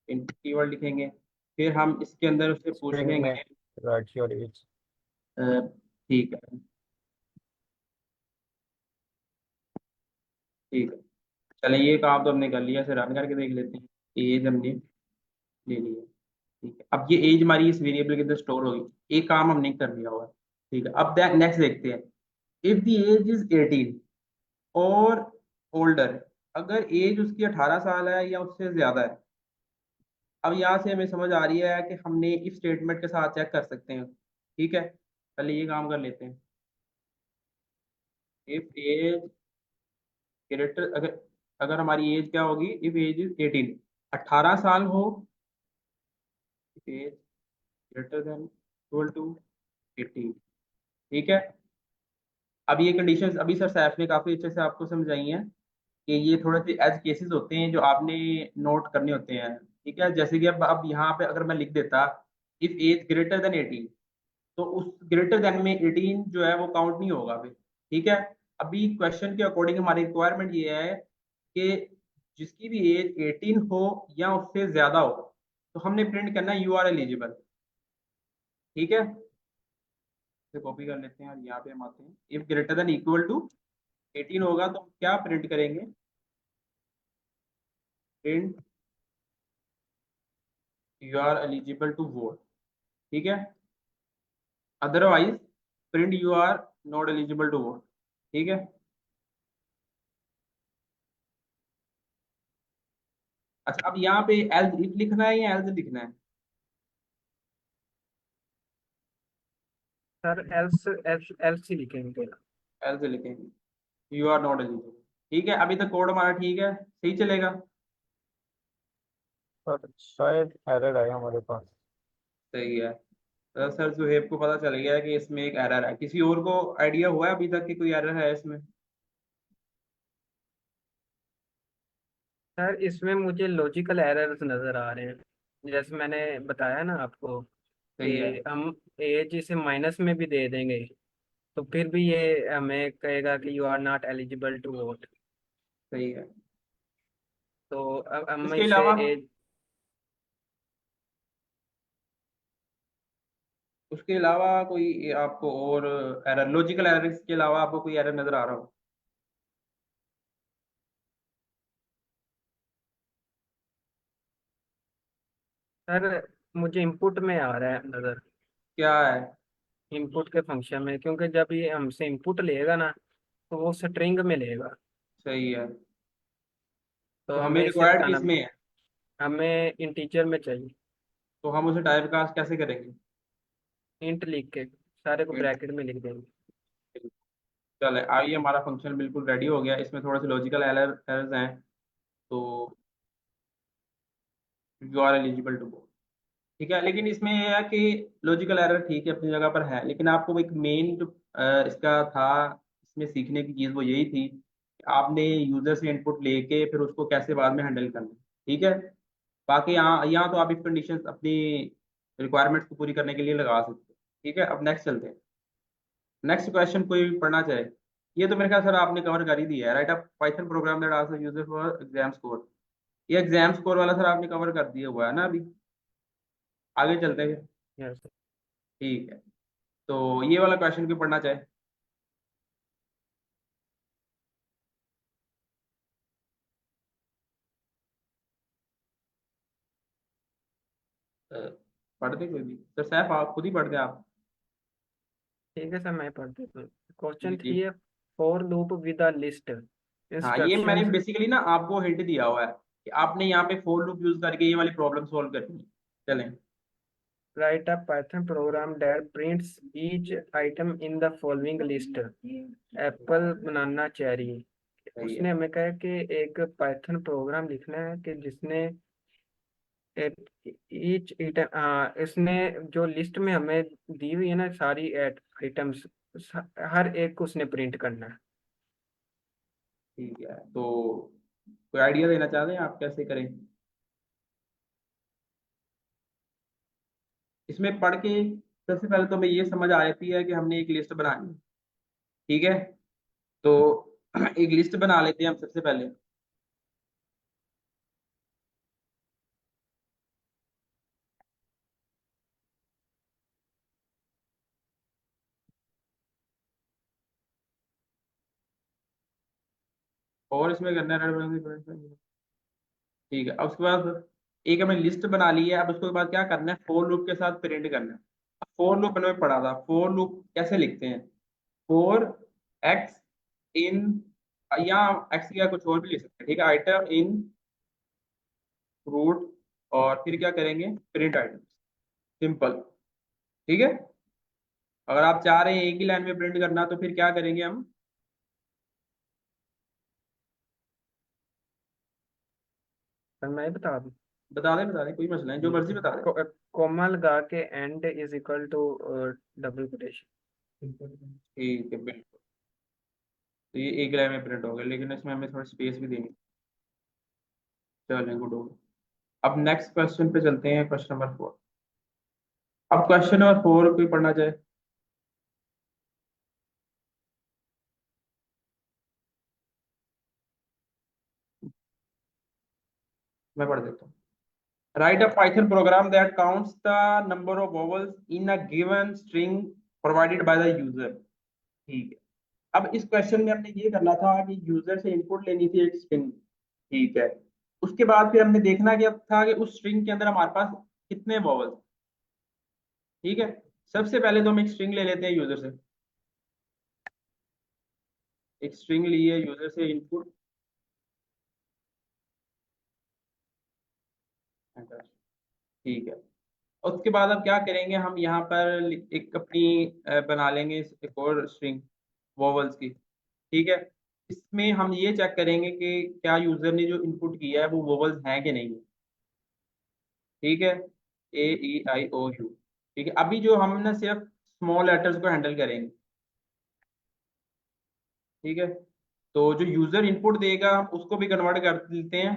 इनपुट कीवर्ड लिखेंगे, फिर हम इसके अंदर उससे स्ट्रिंग में पूछेंगे। Right your age. अ, ठीक है, ठीक है। चले, ये काम तो हमने कर लिया, इसे रन करके देख लेते हैं। एज हमने ले लिया। ठीक है, अब ये एज हमारी इस वेरिएबल के अंदर स्टोर होगी, एक काम हमने कर लिया हुआ है। ठीक है, अब नेक्स्ट देखते हैं। इफ द एज इज 18 और ओल्डर, अगर एज उसकी 18 साल है या उससे ज्यादा है। अब यहाँ से हमें समझ आ रही है कि हमने इफ स्टेटमेंट के साथ चेक कर सकते हैं। ठीक है, पहले ये काम कर लेते हैं। इफ एज ग्रेटर, अगर अगर हमारी एज क्या होगी? इफ एज इज 18, 18 साल हो, age greater than equal to 18। ठीक है, अब ये कंडीशंस अभी सर सैफ ने काफी अच्छे से आपको समझाई हैं कि ये थोड़े से एज केसेस होते हैं जो आपने नोट करने होते हैं। ठीक है, जैसे कि अब यहाँ पे अगर मैं लिख देता इफ एज ग्रेटर देन 18, तो उस ग्रेटर देन में 18 जो है वो काउंट नहीं होगा फिर। ठीक है, अभी क्वेश्चन के अकॉर्डिंग हमारी रिक्वायरमेंट ये है कि जिसकी भी एज 18 हो या उससे ज्यादा हो, तो हमने प्रिंट करना है यू आर एलिजिबल। ठीक है, इसे कॉपी कर लेते हैं और यहाँ पे हम आते हैं, if greater than equal to 18 होगा तो क्या प्रिंट करेंगे, print you are eligible to vote. ठीक है, otherwise print you are not eligible to vote. ठीक है, अच्छा अब यहाँ पे एल्स इफ लिखना है या एल्स लिखना है? Sir else else else he लिखेंगे। एल्स लिखेंगे, यू आर नॉट एलिजिबल। ठीक है, अभी तक कोड हमारा ठीक है, सही चलेगा। पर शायद एरर आया हमारे पास। सही है, तो सर सुहेब को पता चल गया है कि इसमें एक एरर है। किसी और को आइडिया हुआ है अभी तक कि कोई एरर है इसमें? सर इसमें मुझे लॉजिकल एरर्स नज़र आ रहे हैं, जैसे मैंने बताया ना आपको सही है, कि हम एज इसे माइनस में भी दे देंगे तो फिर भी ये हमें कहेगा कि you are not eligible to vote. सही है। तो अब हम इसके इसे अलावा, एज उसके अलावा कोई आपको और एरर, लॉजिकल एरर के अलावा आपको कोई एरर नजर आ रहा हो? सर मुझे इनपुट में आ रहा है नज़र, क्या है? इनपुट के फंक्शन में, क्योंकि जब ये हमसे इनपुट लेगा ना तो वो स्ट्रिंग में लेगा। सही है, तो तो हमें हमें इसे रिक्वायर्ड हटाना, किस में है? हमें इंटीजर में चाहिए। तो हम उसे टाइप कास्ट कैसे करेंगे? इंट लिख के सारे को ब्रैकेट में लिख देंगे। चले आइए, हमारा फंक्शन बिल्कुल रेडी हो गया। इसमें थोड़े से लॉजिकल एरर्स हैं, तो you are eligible to board. ठीक है, लेकिन इसमें यह है कि लॉजिकल एरर ठीक है अपनी जगह पर है, लेकिन आपको एक मेन जो इसका था, इसमें सीखने की चीज़ वो यही थी कि आपने यूजर से इनपुट लेके फिर उसको कैसे बाद में हैंडल करना है। ठीक है, बाकी यहाँ तो आप इफ कंडीशन अपनी रिक्वायरमेंट्स को पूरी करने के लिए लगा सकते हो। ठीक है, अब नेक्स्ट चलते हैं। नेक्स्ट क्वेश्चन कोई भी पढ़ना चाहे? ये तो मेरे ख्याल सर आपने कवर कर ही दिया है, write? A Python program that asks user for exam score. ये एग्जाम स्कोर वाला सर आपने कवर कर दिया हुआ है ना अभी? आगे चलते हैं। यस। ठीक है, तो ये वाला क्वेश्चन भी पढ़ना चाहे? अ, पढ़ दे कोई भी, सर सैफ आप खुद ही पढ़ दे आप। ठीक है सर, मैं पढ़ देता हूँ। क्वेश्चन जी जी। 3 है, for loop with a list हाँ, ये मैंने इंस्ट्रक्शंस। बेसिकली ना आपको हिंट दिया हुआ है कि आपने यहाँ पे फॉर लूप यूज करके ये वाली प्रॉब्लम सॉल्व करनी है। चलें। Right a Python program that prints each item in the following list, Apple, banana, cherry. सही है। उसने हमें कहा कि एक पाइथन प्रोग्राम लिखना है कि जिसने ईच इसने जो लिस्ट में हमें दी हुई है ना सारी आइटम्स, हर एक को उसने प्रिंट करना है। ठीक है, तो कोई आइडिया देना चाहते हैं आप कैसे करें? इसमें पढ़ के सबसे पहले तो हमें ये समझ आ जाती है कि हमने एक लिस्ट बनानी है। ठीक है, तो एक लिस्ट बना लेते हैं हम सबसे पहले। और इसमें करना है, ठीक है। अब उसके बाद एक हमने लिस्ट बना ली है, अब उसके बाद क्या करना है, फोर लूप के साथ प्रिंट करना है। अब फोर लूप मैंने पढ़ा था, फोर लूप कैसे लिखते हैं? फोर एक्स इन, या एक्स या कुछ और भी लिख सकते हैं। ठीक है, आइटम इन रूट, और फिर क्या करेंगे, प्रिंट आइटम, सिंपल। ठीक है, अगर आप चाह रहे हैं एक ही लाइन में प्रिंट करना तो फिर क्या करेंगे हम? सर मैं बता दूं, बता दें कोई मसला नहीं, जो मर्जी बता दें। कोमा लगा के end is equal to double quotation. ठीक है, बिल्कुल। तो ये एक लाइन में प्रिंट हो गया, लेकिन इसमें हमें थोड़ा स्पेस भी देनी। चलें, गुड हो गया। अब नेक्स्ट क्वेश्चन पे चलते हैं, क्वेश्चन नंबर 4। अब क्वेश्चन नंबर 4 कोई पढ़ना चाहे? मैं पढ़ देता हूँ। Right a Python program that counts the number of vowels in a given string provided by the user. ठीक है। अब इस क्वेश्चन में हमने ये करना था कि यूजर से इनपुट लेनी थी एक स्ट्रिंग। ठीक है। उसके बाद फिर हमने देखना क्या था कि उस स्ट्रिंग के अंदर हमारे पास कितने वोवल्स। ठीक है। सबसे पहले तो हम एक स्ट्रिंग ले लेते हैं यूजर से। एक स्ट्रिंग ली है यूजर से इनपुट। ठीक है। उसके बाद अब क्या करेंगे, हम यहाँ पर एक अपनी बना लेंगे एक और स्ट्रिंग वोवल्स की। ठीक है। इसमें हम ये चेक करेंगे कि क्या यूजर ने जो इनपुट किया है वो वोवल्स हैं कि नहीं। ठीक है। ए ई आई ओ यू। ठीक है। अभी जो हम ना सिर्फ स्मॉल लेटर्स को हैंडल करेंगे। ठीक है। तो जो यूजर इनपुट देगा हम उसको भी कन्वर्ट कर देते हैं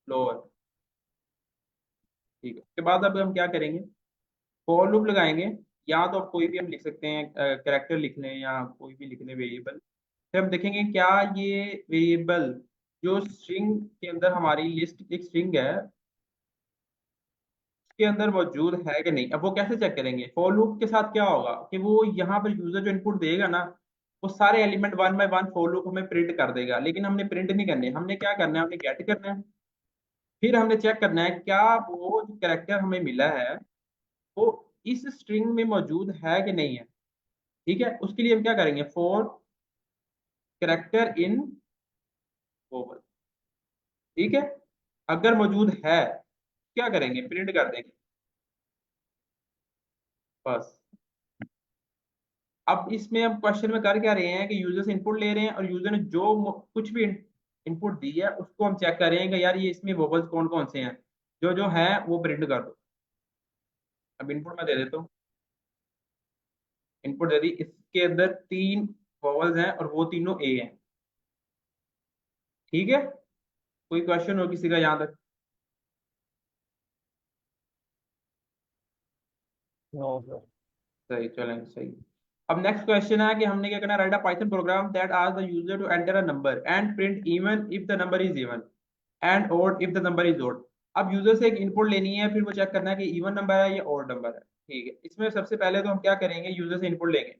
लोअर। ठीक है। उसके बाद अब हम क्या करेंगे, फॉर लूप लगाएंगे। या तो आप कोई भी हम लिख सकते हैं, कैरेक्टर लिख लें या कोई भी लिख लें वेरिएबल। फिर हम देखेंगे क्या ये वेरिएबल जो स्ट्रिंग के अंदर हमारी लिस्ट एक स्ट्रिंग है के अंदर मौजूद है कि नहीं। अब वो कैसे चेक करेंगे, फॉर लूप के साथ क्या होगा कि वो यहाँ पर यूजर जो इनपुट देगा ना वो सारे element one by one for loop हमें प्रिंट कर देगा। लेकिन हमने प्रिंट नहीं करने, हमने क्या करना है, हमने गेट करना है। फिर हमने चेक करना है क्या वो जो कैरेक्टर हमें मिला है वो इस स्ट्रिंग में मौजूद है कि नहीं है। ठीक है। उसके लिए हम क्या करेंगे, फॉर कैरेक्टर इन ओवर। ठीक है। अगर मौजूद है क्या करेंगे, प्रिंट कर देंगे बस। अब इसमें हम क्वेश्चन में कर क्या रहे हैं कि यूजर से इनपुट ले रहे हैं और यूजर ने जो कुछ भी इनपुट दी है उसको हम चेक कर रहे हैं कि यार ये इसमें वोवल्स कौन कौन से हैं, जो जो है वो प्रिंट कर दो। अब इनपुट मैं दे देता हूँ। इनपुट दे दी, इसके अंदर 3 वोवल्स हैं और वो तीनों ए हैं। ठीक है। कोई क्वेश्चन हो किसी का यहाँ तक? No sir. सही, चलेंगे सही। अब नेक्स्ट क्वेश्चन है कि हमने क्या करना है, write a Python program that asks the user to enter a number and print even if the number is even and odd if the number is odd. अब यूजर से एक इनपुट लेनी है, फिर वो चेक करना है कि इवन नंबर है या ओड नंबर है। ठीक है। इसमें सबसे पहले तो हम क्या करेंगे, यूजर से इनपुट लेंगे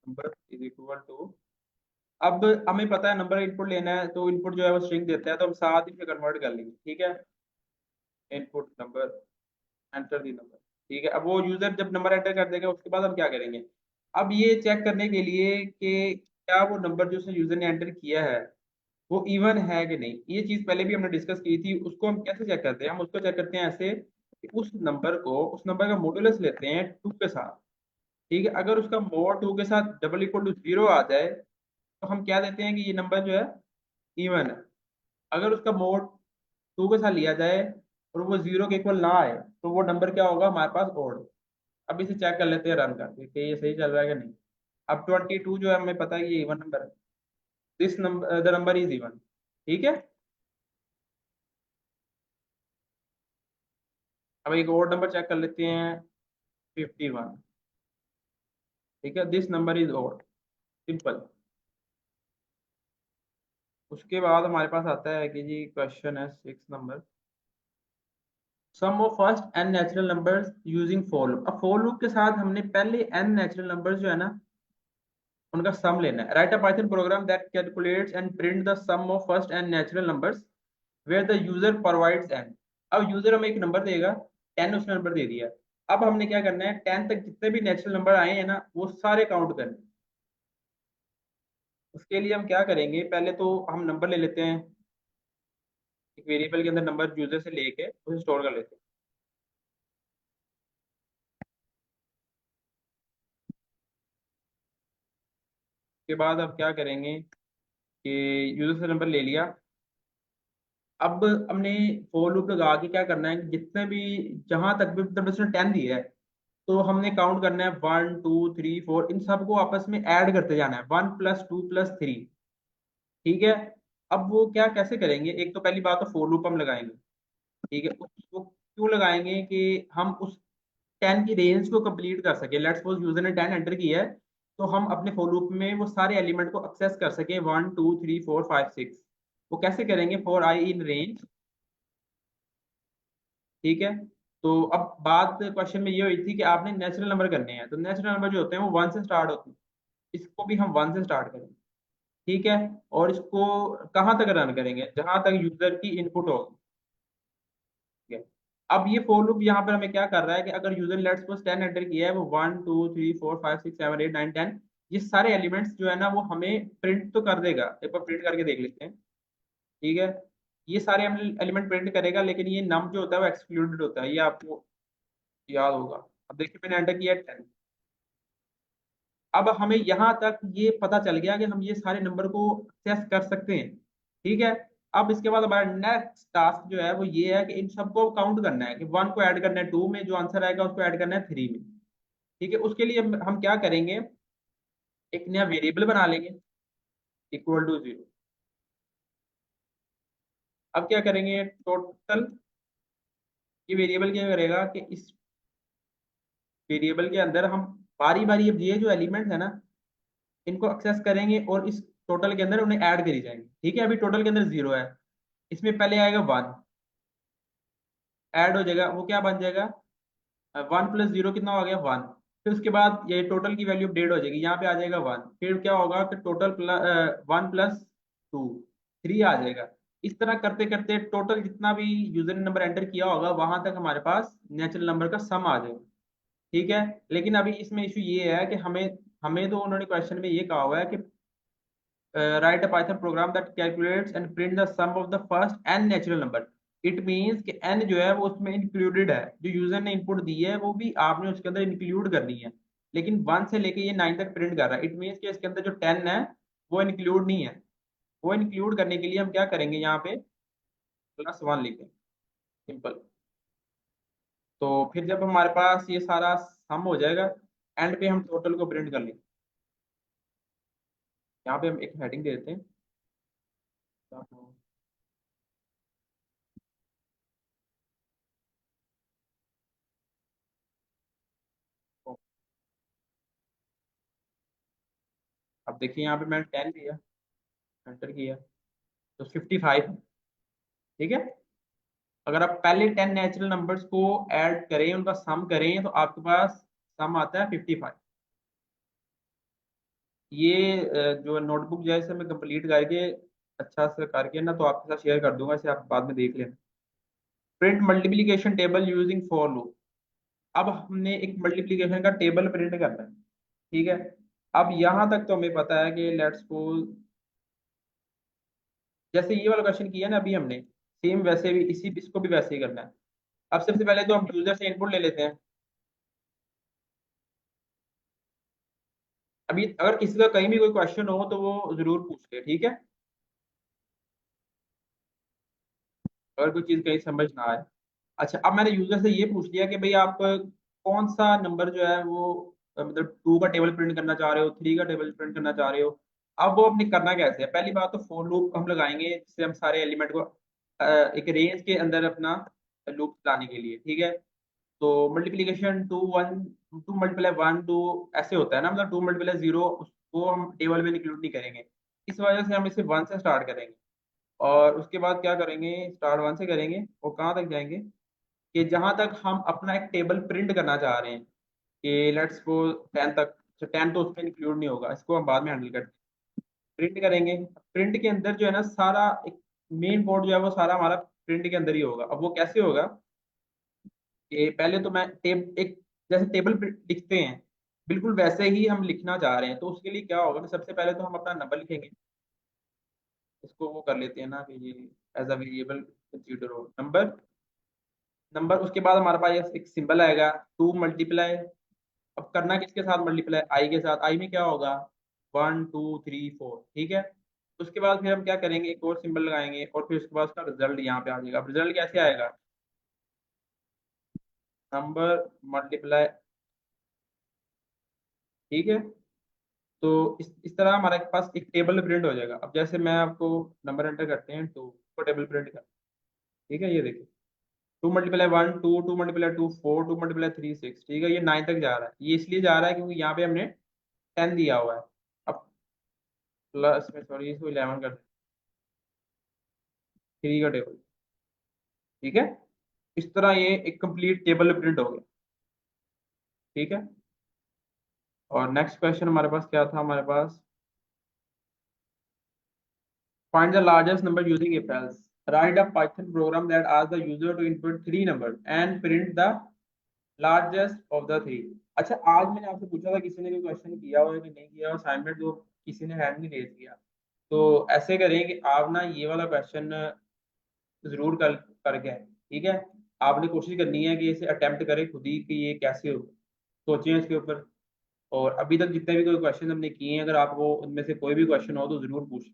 नंबर इज इक्वल टू। अब हमें पता है नंबर इनपुट लेना है तो इनपुट जो है वो स्ट्रिंग देता है तो हम साथ ही में कन्वर्ट कर लेंगे। ठीक है। Input number, enter the number. ठीक है। अब वो यूजर जब नंबर एंटर कर देगा उसके बाद हम क्या करेंगे, अब ये चेक करने के लिए कि क्या वो नंबर जो उसने यूजर ने एंटर किया है वो इवन है कि नहीं। ये चीज पहले भी हमने डिस्कस की थी। उसको हम कैसे चेक करते हैं, हम उसको चेक करते हैं ऐसे कि उस नंबर का मॉडुलस लेते हैं 2 के साथ। ठीक है। अगर उसका मोड 2 के साथ डबल इक्वल टू 0 आ जाए तो हम क्या देते हैं कि ये नंबर जो है इवन है। अगर उसका मोड 2 के साथ लिया जाए और वो 0 के इक्वल ना आए तो वो नंबर क्या होगा हमारे पास ओड। अब इसे चेक कर लेते हैं रन करके कि ये सही चल रहा है कि नहीं। अब 22 जो है हमें पता है कि ये इवन नंबर है, this number the number is even. ठीक है। अब एक और नंबर चेक कर लेते हैं 51। ठीक है। This number is odd, simple. उसके बाद हमारे पास आता है कि जी क्वेश्चन है 6 number, sum of first N natural numbers using for loop. अब फॉर लूप के साथ हमने पहले एन नेचुरल नंबर्स जो है ना उनका सम लेना है। Write a Python program that calculates and print the sum of first N natural numbers where the user provides N. अब यूजर हमें एक नंबर देगा, 10 उसने नंबर दे दिया। अब हमने क्या करना है, 10 तक जितने भी नेचुरल नंबर आए हैं ना वो सारे काउंट करने। उसके लिए हम क्या करेंगे, पहले तो हम नंबर ले लेते हैं, एक वेरिएबल के अंदर नंबर यूजर से लेके उसे स्टोर कर लेते हैं। उसके बाद अब क्या करेंगे कि यूजर से नंबर ले लिया। अब हमने फॉर लूप लगा के क्या करना है कि जितने भी जहां तक भी मतलब उसने 10 दिया है तो हमने काउंट करना है 1 2 3 4, इन सबको आपस में ऐड करते जाना है 1 + 2 + 3। ठीक है। अब वो क्या कैसे करेंगे, एक तो पहली बात तो फॉर लूप हम लगाएंगे। ठीक है। उसको क्यों लगाएंगे कि हम उस 10 की रेंज को कंप्लीट कर सके। लेट्स सपोज यूजर ने 10 एंटर किया है तो हम अपने फॉर लूप में वो सारे एलिमेंट को एक्सेस कर सके 1 2 3 4 5 6। वो कैसे करेंगे, फॉर आई इन रेंज, ठीक है। तो अब बात क्वेश्चन में ये हुई थी कि आपने नेचुरल नंबर करने हैं, तो नेचुरल नंबर जो होते हैं वो 1 से स्टार्ट होते हैं, इसको भी हम 1 से स्टार्ट करेंगे, ठीक है। और इसको कहाँ तक रन करेंगे, जहां तक यूजर की इनपुट होगी, ठीक है। अब ये फॉर लूप यहाँ पर हमें क्या कर रहा है कि अगर यूजर लेट्स सपोज 10 एंटर किया है, वो 1 2 3 4 5 6 7 8 9 10, ये सारे एलिमेंट्स जो है ना वो हमें प्रिंट तो कर देगा, एक बार प्रिंट करके देख लेते हैं, ठीक है। ये सारे एलिमेंट प्रिंट करेगा, लेकिन ये नम जो होता है वो एक्सक्लूडेड होता है, ये आपको याद होगा। अब देखिए मैंने एंटर किया 10। अब हमें यहाँ तक ये पता चल गया कि हम ये सारे नंबर को एक्सेस कर सकते हैं, ठीक है। अब इसके बाद हमारा नेक्स्ट टास्क जो है वो ये है कि इन सबको काउंट करना है, कि 1 को ऐड करना है 2 में, जो आंसर आएगा उसको ऐड करना है 3 में, ठीक है। उसके लिए हम क्या करेंगे, एक नया वेरिएबल बना लेंगे इक्वल टू 0। अब क्या करेंगे, टोटल, ये वेरिएबल क्या करेगा कि इस वेरिएबल के अंदर हम बारी बारी अब ये जो एलिमेंट है ना इनको एक्सेस करेंगे और इस टोटल के अंदर उन्हें ऐड करी जाएंगे, ठीक है। अभी टोटल के अंदर 0 है, इसमें पहले आएगा 1, ऐड हो जाएगा, वो क्या बन जाएगा, 1 + 0 कितना हो गया 1। फिर उसके बाद ये टोटल की वैल्यू अपडेट हो जाएगी, यहाँ पे आ जाएगा 1, फिर क्या होगा कि टोटल 1 + 2 3 आ जाएगा। इस तरह करते करते टोटल जितना भी यूजर ने नंबर एंटर किया होगा वहां तक हमारे पास नेचुरल नंबर का सम आ जाएगा, ठीक है। लेकिन अभी इसमें इशू ये है कि हमें हमें तो उन्होंने क्वेश्चन में ये कहा हुआ है कि write a Python program that calculates and print the sum of the first n natural number। It means कि n जो है वो उसमें इंक्लूडेड है, जो यूजर ने इनपुट दी है वो भी आपने उसके अंदर इंक्लूड करनी है, लेकिन 1 से लेके ये 9 तक प्रिंट कर रहा है। इट मीन्स कि इसके अंदर जो 10 है वो इंक्लूड नहीं है। वो इंक्लूड करने के लिए हम क्या करेंगे, यहाँ पे +1 लिखें, सिंपल। तो फिर जब हमारे पास ये सारा सम हो जाएगा, एंड पे हम टोटल को प्रिंट कर लेंगे। यहाँ पे हम एक हेडिंग दे देते हैं, अब देखिए यहाँ पे मैंने 10 दिया, एंटर किया, तो 55 है, ठीक है। अगर आप पहले 10 नेचुरल नंबर्स को ऐड करें, उनका सम करें, तो आपके पास सम आता है 55। ये जो नोटबुक जैसे मैं कंप्लीट करके अच्छा से करके ना तो आपके साथ शेयर कर दूंगा, इसे आप बाद में देख लेना। Print multiplication table using for loop. अब हमने एक मल्टीप्लिकेशन का टेबल प्रिंट करना है, ठीक है। अब यहाँ तक तो हमें पता है कि लेट्स सपोज जैसे ये वाला क्वेश्चन किया ना अभी हमने, सेम वैसे भी इसी इसको भी वैसे ही करना है। अब सबसे पहले तो हम यूजर से इनपुट ले लेते हैं। अभी अगर किसी का कहीं भी कोई क्वेश्चन हो तो वो जरूर पूछ ले, ठीक है, अगर कोई चीज कहीं समझ ना आए। अच्छा, अब मैंने यूजर से ये पूछ लिया कि भाई आप कौन सा नंबर जो है वो मतलब 2 का टेबल प्रिंट करना चाह रहे हो, 3 का टेबल प्रिंट करना चाह रहे हो। अब वो अपने करना कैसे है, पहली बात तो फॉर लूप हम लगाएंगे जिससे हम सारे एलिमेंट को एक रेंज के अंदर अपना लूप चलाने के लिए, ठीक है। तो मल्टीप्लीकेशन 2 ऐसे होता है ना, मतलब 2 × 0 उसको हम टेबल में इंक्लूड नहीं करेंगे, इस वजह से हम इसे 1 से स्टार्ट करेंगे। और उसके बाद क्या करेंगे, स्टार्ट 1 से करेंगे और कहाँ तक जाएंगे कि जहां तक हम अपना एक टेबल प्रिंट करना चाह रहे हैं, कि लेट्स को 10 तक, तो 10 तो उसमें इंक्लूड नहीं होगा, इसको हम बाद में हैंडल करते हैं। प्रिंट करेंगे, प्रिंट के अंदर जो है ना सारा एक मेन बोर्ड जो है वो सारा हमारा प्रिंट के अंदर ही होगा। अब वो कैसे होगा कि पहले तो मैं एक जैसे टेबल लिखते हैं बिल्कुल वैसे ही हम लिखना चाह रहे हैं, तो उसके लिए क्या होगा कि सबसे पहले तो हम अपना नंबर लिखेंगे, इसको वो कर लेते हैं ना कि ये एज अ वेरिएबल कंसीडर हो नंबर। नंबर उसके बाद हमारे पास एक सिंबल आएगा 2 × अब करना किसके साथ मल्टीप्लाई, आई के साथ। आई में क्या होगा 1 2 3 4, ठीक है। उसके बाद फिर हम क्या करेंगे, एक और सिंबल लगाएंगे और फिर उसके बाद उसका रिजल्ट यहाँ पे आ जाएगा। अब रिजल्ट कैसे आएगा, नंबर मल्टीप्लाई, ठीक है। तो इस तरह हमारे पास एक टेबल प्रिंट हो जाएगा। अब जैसे मैं आपको नंबर एंटर करते हैं तो टेबल प्रिंट कर, ठीक है। ये देखिए 2 × 1 2 2 × 2 4 2 × 3 6, ठीक है। ये 9 तक जा रहा है, ये इसलिए जा रहा है क्योंकि यहाँ पे हमने 10 दिया हुआ है। अब प्लस में सॉरी इसको 11 कर दें, 3 का टेबल। ठीक है, इस तरह ये एक कंप्लीट टेबल प्रिंट हो गया। ठीक है, और नेक्स्ट क्वेश्चन हमारे पास क्या था, हमारे पास find the largest number using if else, write a python program that asks the user to input 3 numbers and print the largest of the 3। अच्छा, आज मैंने आपसे पूछा था किसी ने कोई क्वेश्चन किया हो या कि नहीं किया, असाइनमेंट जो किसी ने हैंड नहीं रेज किया, तो ऐसे करें कि आप ना ये वाला क्वेश्चन जरूर करके आए। ठीक है, आपने कोशिश करनी है कि इसे अटेम्प्ट करें खुद ही कि ये कैसे हो, सोचें इसके ऊपर। और अभी तक जितने भी कोई क्वेश्चन हमने किए हैं, अगर आपको उनमें से कोई भी क्वेश्चन हो तो जरूर पूछ।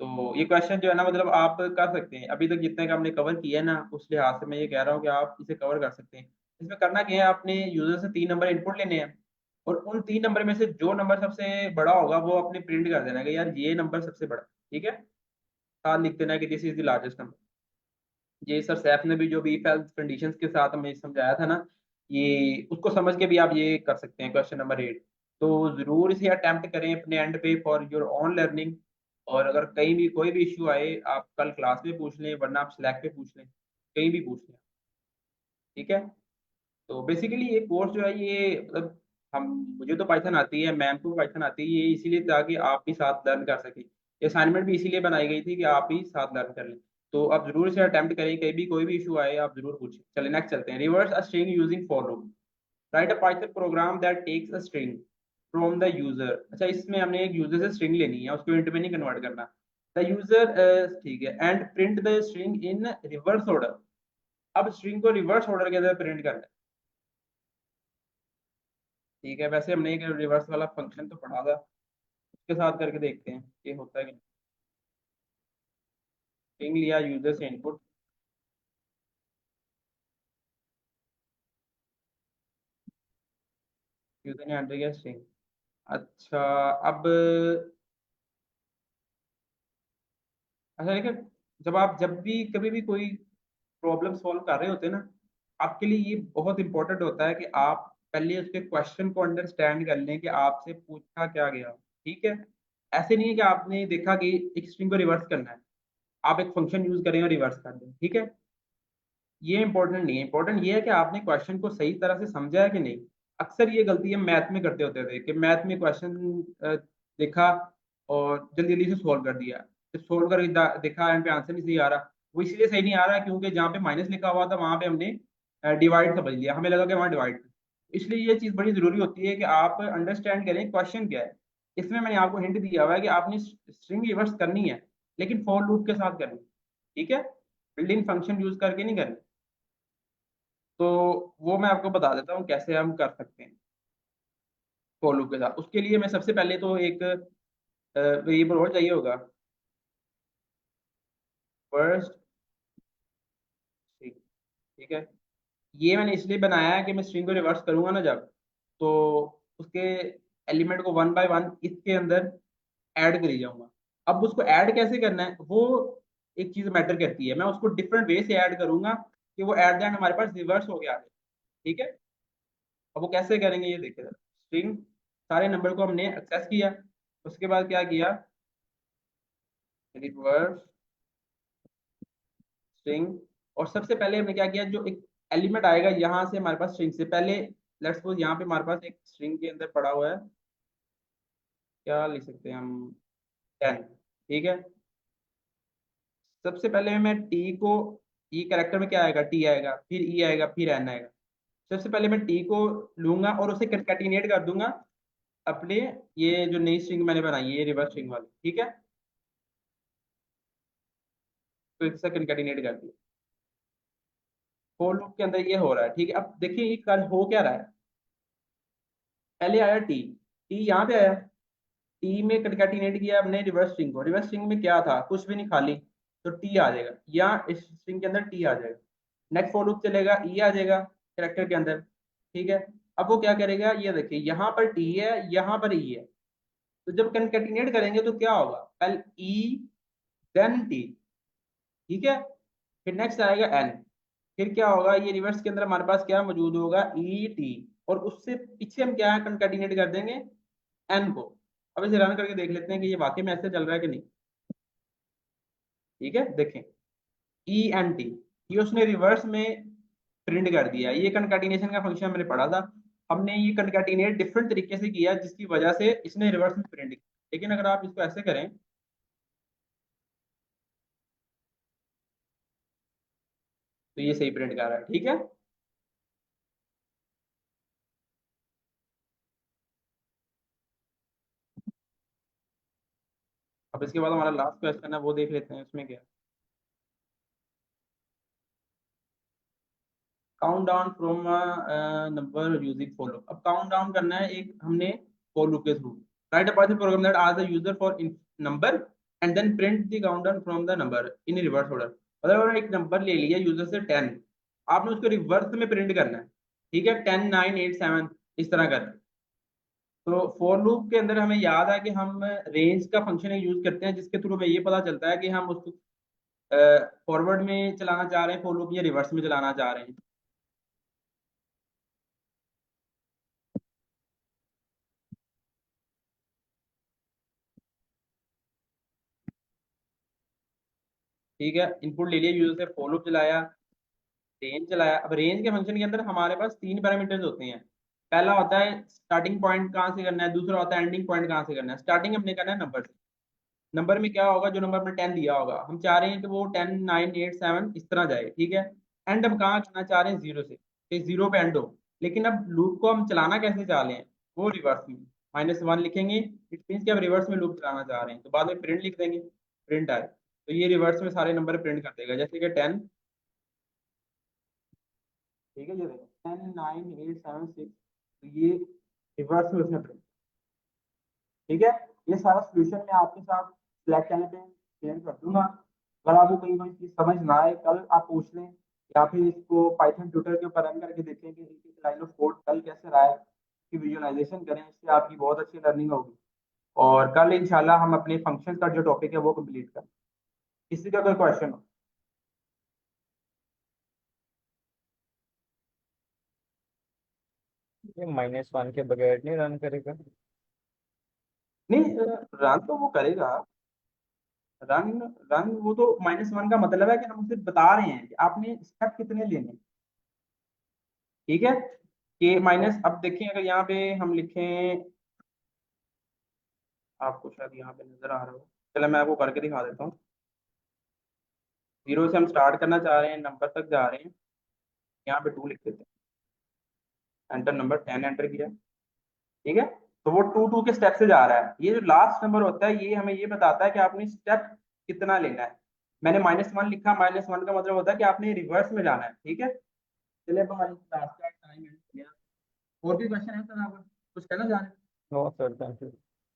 तो ये क्वेश्चन जो है ना, मतलब आप कर सकते हैं, अभी तक जितने का हमने कवर किया है ना, उस लिहाज से मैं ये कह रहा हूँ कि आप इसे कवर कर सकते हैं। इसमें करना क्या है, आपने यूजर से 3 नंबर इनपुट लेने हैं, और उन 3 नंबर में से जो नंबर सबसे बड़ा होगा वो अपने प्रिंट कर देना है कि यार ये नंबर सबसे बड़ा। ठीक है, साथ लिख देना है कि this is the largest number. ये सर सैफ ने भी जो भी कंडीशंस के साथ हमें समझाया था ना, ये उसको समझ के भी आप ये कर सकते हैं क्वेश्चन नंबर 8। तो जरूर इसे अटेम्प्ट करें अपने एंड पे फॉर योर ओन लर्निंग। और अगर कहीं भी कोई भी इश्यू आए, आप कल क्लास में पूछ लें, वरना आप स्लैक पे पूछ लें, कहीं भी पूछ लें। ठीक है, तो बेसिकली ये कोर्स जो है ये मतलब हम मुझे तो पाइथन आती है, मैम को पाइथन आती है, ये इसीलिए ताकि आप भी साथ लर्न कर सकें। ये असाइनमेंट भी इसीलिए बनाई गई थी कि आप भी साथ लर्न कर लें। तो आप जरूर इसे अटेम्प्ट करें, कहीं भी कोई भी इशू आए आप जरूर पूछें। चलिए नेक्स्ट चलते हैं, reverse a string using for loop, write a Python program that takes a string from the user. अच्छा, इसमें हमने एक यूजर से स्ट्रिंग लेनी है, उसको इंट में नहीं कन्वर्ट करना। द यूजर, ठीक है, and print the string in reverse order. अब स्ट्रिंग को रिवर्स ऑर्डर के अंदर प्रिंट करना है। ठीक है, वैसे हमने एक रिवर्स वाला फंक्शन तो पढ़ा था, उसके साथ करके देखते हैं ये होता है कि नहीं। स्ट्रिंग लिया यूजर से इनपुट, यूजर ने एंटर किया स्ट्रिंग। अच्छा, अब अच्छा देखिए, जब भी कभी भी कोई प्रॉब्लम सॉल्व कर रहे होते हैं ना, आपके लिए ये बहुत इंपॉर्टेंट होता है कि आप पहले उसके क्वेश्चन को अंडरस्टैंड कर लें कि आपसे पूछा क्या गया। ठीक है, ऐसे नहीं है कि आपने देखा कि एक स्ट्रिंग को रिवर्स करना है, आप एक फंक्शन यूज करें और रिवर्स कर दें। ठीक है, ये इंपॉर्टेंट नहीं है, इंपॉर्टेंट ये है कि आपने क्वेश्चन को सही तरह से समझा है कि नहीं। अक्सर ये गलती हम मैथ में करते होते थे कि मैथ में क्वेश्चन देखा और जल्दी जल्दी से सॉल्व कर दिया, फिर सॉल्व कर देखा एंड पे आंसर नहीं सही आ रहा। वो इसलिए सही नहीं आ रहा क्योंकि जहाँ पे माइनस लिखा हुआ था वहां पे हमने डिवाइड समझ लिया, हमें लगा कि वहाँ डिवाइड। इसलिए ये चीज़ बड़ी जरूरी होती है कि आप अंडरस्टैंड करें क्वेश्चन क्या है। इसमें मैंने आपको हिंट दिया हुआ है कि आपने स्ट्रिंग रिवर्स करनी है, लेकिन फॉर लूप के साथ करनी है। ठीक है, बिल्डिंग फंक्शन यूज करके नहीं करनी। तो वो मैं आपको बता देता हूँ कैसे हम कर सकते हैं फॉर लूप के साथ। उसके लिए मैं सबसे पहले तो एक वेरिएबल और चाहिए होगा, फर्स्ट। ठीक है, ये मैंने इसलिए बनाया है कि मैं स्ट्रिंग को रिवर्स करूंगा ना जब, तो उसके एलिमेंट को वन बाय वन इसके अंदर ऐड करी जाऊंगा। अब उसको ऐड कैसे करना है वो एक चीज मैटर करती है, मैं उसको डिफरेंट वे से ऐड करूंगा कि वो एट द एंड हमारे पास रिवर्स हो गया। ठीक है, अब वो कैसे करेंगे ये देखिए। स्ट्रिंग, सारे नंबर को हमने एक्सेस किया, उसके बाद क्या किया, रिवर्स स्ट्रिंग। और सबसे पहले हमने क्या किया, जो एक एलिमेंट आएगा यहाँ से हमारे पास स्ट्रिंग से पहले, लेट्स सपोज यहाँ पे हमारे पास एक स्ट्रिंग के अंदर पड़ा हुआ है, क्या लिख सकते हैं हम, 10। ठीक है, सबसे पहले मैं टी को, ई कैरेक्टर में क्या आएगा, टी आएगा, फिर ई आएगा, फिर एन आएगा। सबसे पहले मैं टी को लूंगा और उसे कंकैटिनेट कर दूंगा अपने ये जो नई स्ट्रिंग मैंने बनाई है, ये रिवर्स स्ट्रिंग वाली। ठीक है, तो इसे कंकैटिनेट कर दिया, फोर लूप के अंदर ये हो रहा है। ठीक है, अब देखिए ये कर हो क्या रहा है, पहले आया टी, टी यहाँ पे आया, टी में कंकैटिनेट किया हमने रिवर्स स्ट्रिंग को, रिवर्स स्ट्रिंग में क्या था, कुछ भी नहीं खाली, तो टी आ जाएगा, या इस स्ट्रिंग के अंदर टी आ जाएगा। नेक्स्ट फॉर लूप चलेगा, ई आ जाएगा कैरेक्टर के अंदर। ठीक है, अब वो क्या करेगा, ये देखिए यहाँ पर टी है, यहाँ पर ई है, तो जब कंकैटिनेट करेंगे तो क्या होगा, पहले ई देन टी। ठीक है, फिर नेक्स्ट आएगा एन, फिर क्या होगा, ये रिवर्स के अंदर हमारे पास क्या मौजूद होगा, ई टी, और उससे पीछे हम क्या है कंकैटिनेट कर देंगे एन को। अब इसे रन करके देख लेते हैं कि ये वाकई में ऐसे चल रहा है कि नहीं। ठीक है, देखें, ENT, ये उसने रिवर्स में प्रिंट कर दिया। ये कंकैटिनेशन का फंक्शन मैंने पढ़ा था, हमने ये कंकैटिनेट डिफरेंट तरीके से किया जिसकी वजह से इसने रिवर्स में प्रिंट किया। लेकिन अगर आप इसको ऐसे करें तो ये सही प्रिंट कर रहा है, ठीक है। अब इसके बाद हमारा लास्ट क्वेश्चन है, वो देख लेते हैं उसमें क्या। Count down from number using for loop. अब काउंट डाउन करना है एक हमने फॉर लूप के थ्रू। Write a Python program that asks the user for number and then print the count down from the number in reverse order. मतलब अगर एक नंबर ले लिया यूजर से 10, आपने उसको रिवर्स में प्रिंट करना है, ठीक है, 10 9 8 7 इस तरह कर। तो फॉर लूप के अंदर हमें याद है कि हम रेंज का फंक्शन यूज करते हैं जिसके थ्रू हमें ये पता चलता है कि हम उसको फॉरवर्ड में चलाना चाह रहे हैं फॉर लूप या रिवर्स में चलाना चाह रहे हैं। ठीक है, इनपुट ले लिया यूजर से, फॉर लूप चलाया, रेंज चलाया। अब रेंज के फंक्शन के अंदर हमारे पास 3 पैरामीटर्स होते हैं। पहला होता है स्टार्टिंग पॉइंट कहाँ से करना है, दूसरा होता है एंडिंग पॉइंट कहाँ से करना है। स्टार्टिंग हमने करना है नंबर से। नंबर में क्या होगा, जो नंबर हमने 10 दिया होगा, हम चाह रहे हैं कि वो 10 9 8 7 इस तरह जाए, ठीक है। एंड हम कहाँ करना चाह रहे हैं, 0 से, कि 0 पे एंड हो। लेकिन अब लूप को हम चलाना कैसे चाह रहे हैं, वो रिवर्स में -1 लिखेंगे। इट मीन्स कि हम रिवर्स में लूप चलाना चाह रहे हैं, तो बाद में प्रिंट लिख देंगे, प्रिंट आए तो ये रिवर्स में सारे नंबर प्रिंट कर देगा। जैसे कि 10, ठीक है, ये देखो 10 9 8 7 6, तो ये रिवर्स में उसने प्रिंट, ठीक है। ये सारा सोल्यूशन मैं आपके साथ स्लैक चैनल पे शेयर कर दूंगा। अगर आपको कहीं कोई चीज़ समझ ना आए, कल आप पूछ लें, या फिर इसको पाइथन ट्यूटर के ऊपर रन करके देखें कि एक लाइन ऑफ कोड कल कैसे रहा है, कि विजुअलाइजेशन करें, इससे आपकी बहुत अच्छी लर्निंग होगी। और कल इंशाल्लाह हम अपने फंक्शन का जो टॉपिक है वो कंप्लीट करें। किसी का कोई क्वेश्चन हो? ये -1 के बगैर नहीं रन करेगा। नहीं, रन तो वो करेगा। रन रन वो तो -1 का मतलब है कि हम उसे बता रहे हैं कि आपने स्टेप कितने लेने हैं, ठीक है। कि माइनस, अब देखें अगर यहाँ पे हम लिखें, आपको शायद यहाँ पे नजर आ रहा हो, चलो मैं आपको करके दिखा देता हूँ। 0 से हम स्टार्ट करना चाह रहे हैं, नंबर तक जा रहे हैं, यहाँ पे 2 लिख देते हैं, एंटर नंबर 10 एंटर किया, ठीक है। तो वो 2 के स्टेप से जा रहा है। ये जो लास्ट नंबर होता है ये हमें ये बताता है कि आपने स्टेप कितना लेना है। मैंने -1 लिखा, -1 का मतलब होता है कि आपने रिवर्स में जाना है, ठीक है। चलिए अब हमारी क्लास का टाइम एंड किया। और भी क्वेश्चन है सर, आप कुछ कहना चाह रहे हैं? No sir, thank you.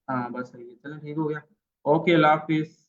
हाँ बस सही है, चलो ठीक हो गया। ओके, अल्लाह हाफिज़।